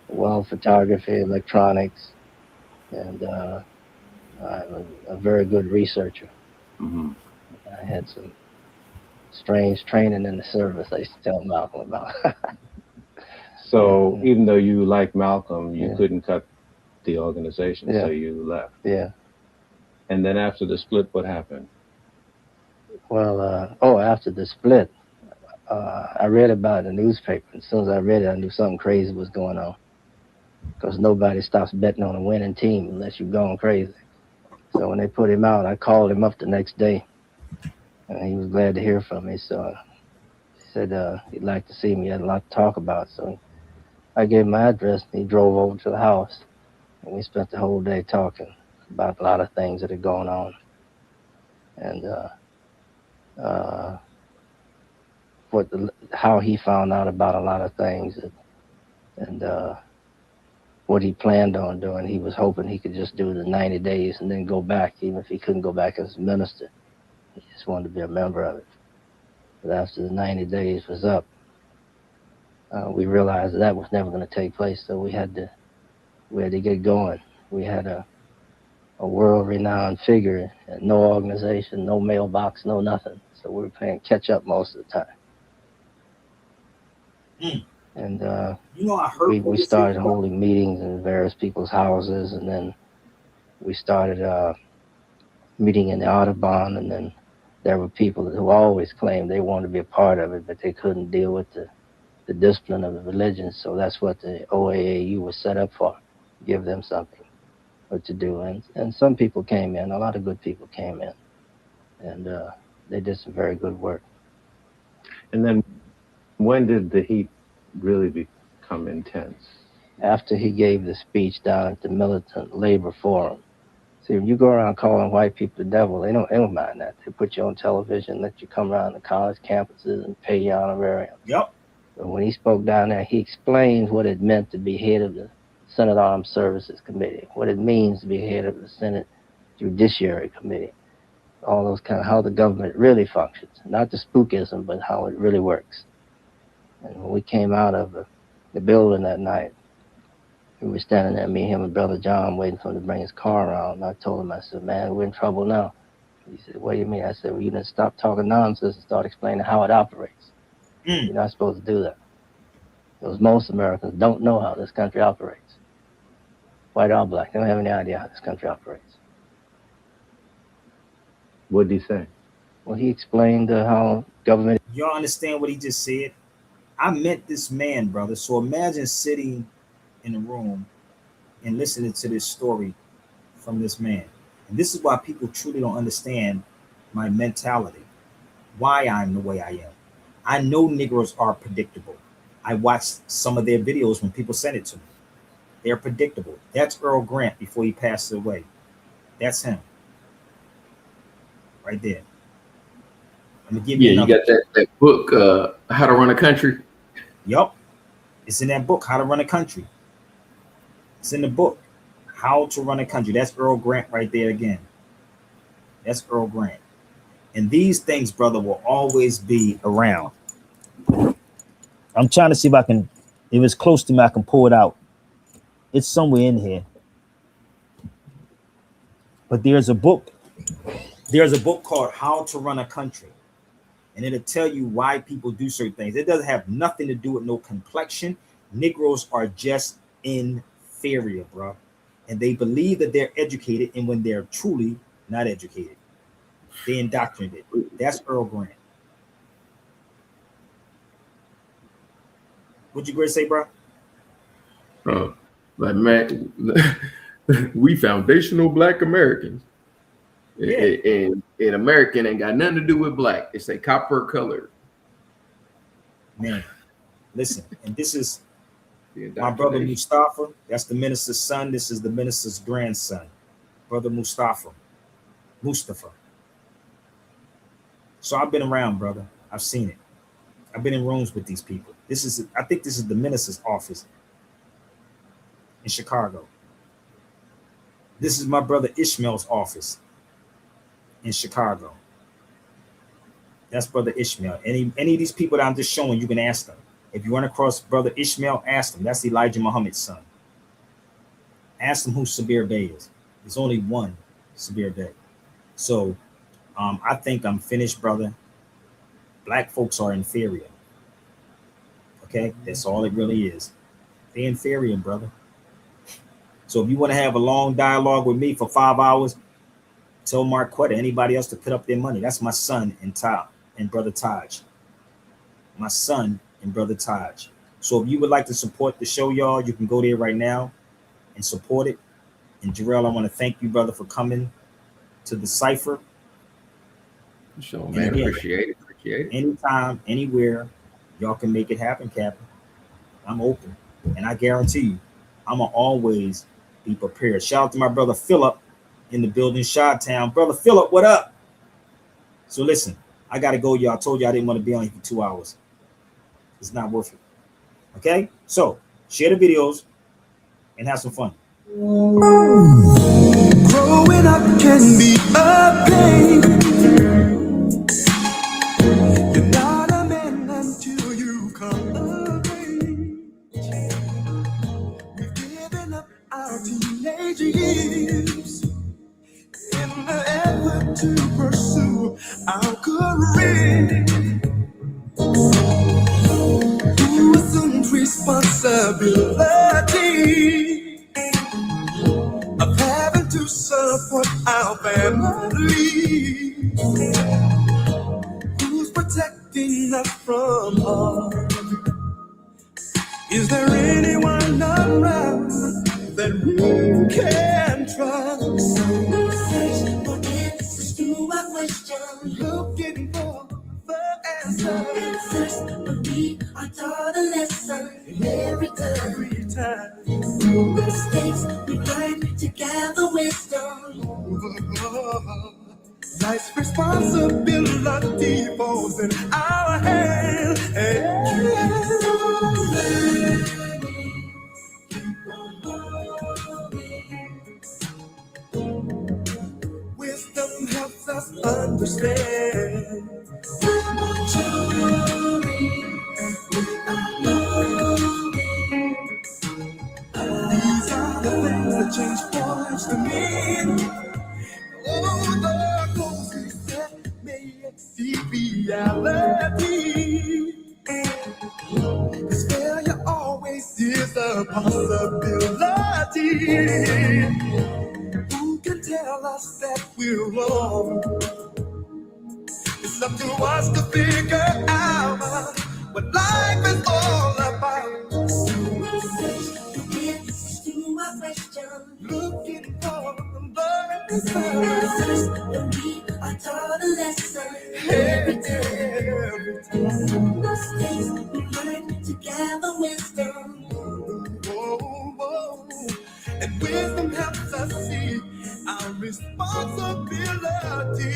Well, photography, electronics, and I'm a very good researcher. Mm-hmm. I had some strange training in the service I used to tell Malcolm about. So even though you liked Malcolm, you Yeah. couldn't cut the organization, Yeah. so you left. Yeah. And then after the split, what happened? Well, after the split, I read about it in the newspaper. As soon as I read it, I knew something crazy was going on. Because nobody stops betting on a winning team unless you've gone crazy. So when they put him out, I called him up the next day. And he was glad to hear from me. So he said he'd like to see me. He had a lot to talk about. So I gave him my address, and he drove over to the house. And we spent the whole day talking about a lot of things that are going on. And how he found out about a lot of things. And what he planned on doing. He was hoping he could just do the 90 days and then go back, even if he couldn't go back as a minister. He just wanted to be a member of it. But after the 90 days was up, we realized that was never going to take place, so we had to get going. We had a world-renowned figure, and no organization, no mailbox, no nothing. So we were playing catch-up most of the time. And we started holding meetings in various people's houses, and then we started meeting in the Audubon, and then there were people who always claimed they wanted to be a part of it, but they couldn't deal with the discipline of the religion. So that's what the OAAU was set up for, give them something to do. And some people came in, a lot of good people came in, and they did some very good work. And then when did the heat really become intense? After he gave the speech down at the Militant Labor Forum. See, if you go around calling white people the devil, they don't mind that. They put you on television, let you come around the college campuses and pay you honorarium. Yep. But when he spoke down there, he explained what it meant to be head of the Senate Armed Services Committee, what it means to be head of the Senate Judiciary Committee, all those kind of, how the government really functions, not the spookism, but how it really works. And when we came out of the building that night, we were standing there, me, him, and Brother John, waiting for him to bring his car around. And I told him, I said, man, we're in trouble now. He said, what do you mean? I said, well, you didn't stop talking nonsense and start explaining how it operates. You're not supposed to do that. Because most Americans don't know how this country operates. White or black, they don't have any idea how this country operates. What did he say? Well, he explained how government... Y'all understand what he just said? I met this man, brother. So imagine sitting in a room and listening to this story from this man. And this is why people truly don't understand my mentality, why I'm the way I am. I know Negroes are predictable. I watched some of their videos when people sent it to me. They're predictable. That's Earl Grant before he passed away. That's him. Right there. I'm gonna give you you got that book, How to Run a Country. Yup. It's in that book, How to Run a Country. It's in the book, How to Run a Country. That's Earl Grant right there again. That's Earl Grant. And these things, brother, will always be around. I'm trying to see if I can, if it's close to me, I can pull it out. It's somewhere in here. But there's a book called How to Run a Country. And it'll tell you why people do certain things. It doesn't have nothing to do with no complexion. Negroes are just inferior, bro. And they believe that they're educated, and when they're truly not educated, they indoctrinated. That's Earl Grant. What'd you great say, bro? Like, man, we foundational Black Americans. And American ain't got nothing to do with black. It's a copper color. Man, listen, and this is my brother Mustafa. That's the minister's son. This is the minister's grandson, brother Mustafa. So I've been around, brother. I've seen it. I've been in rooms with these people. I think this is the minister's office in Chicago. This is my brother Ishmael's office in Chicago. That's brother Ishmael. Any of these people that I'm just showing, you can ask them. If you run across brother Ishmael, ask them. That's Elijah Muhammad's son. Ask them who Sabir Bey is. There's only one Sabir Bey. So I think I'm finished, brother. Black folks are inferior. Okay, that's all it really is. They're inferior, brother. So if you want to have a long dialogue with me for 5 hours, tell Marquetta, anybody else to put up their money. That's my son and brother Taj. My son and brother Taj. So if you would like to support the show, y'all, you can go there right now and support it. And Jarrell, I want to thank you, brother, for coming to the cipher. Sure, man. Again, appreciate it. Anytime, anywhere, y'all can make it happen, Captain. I'm open. And I guarantee you, I'm going to always be prepared. Shout out to my brother Philip in the building, Chi-Town. Brother Philip, what up? So listen, I got to go, y'all. I told you I didn't want to be on here for 2 hours. It's not worth it. Okay? So, share the videos and have some fun. Growing up can be a pain. You're not a man until you come of age. We've given up our teenage years in the effort to pursue our career. Who assumes responsibility of having to support our family? Who's protecting us from harm? Is there anyone around that we can trust? Search for answers to our questions. Looking for the answers. Answers, but we are taught a lesson every time. Mistakes we learn to gather wisdom. Life's responsibility falls in our hands. Wisdom helps us understand. These are the things that change boys to men. Oh, the goals we set may exceed reality. 'Cause failure always is a possibility. Who can tell us that we're wrong? It's up to us to figure out what life is all about. Looking for the Answers, but we are taught a lesson every time. Mistakes we learn to gather wisdom. And wisdom helps us see our responsibility.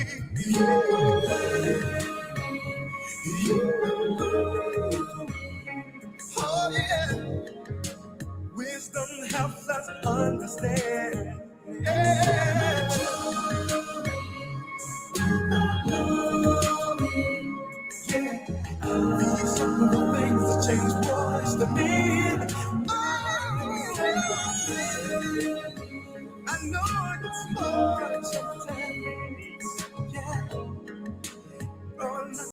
Oh yeah. Wisdom helps us understand. Yeah.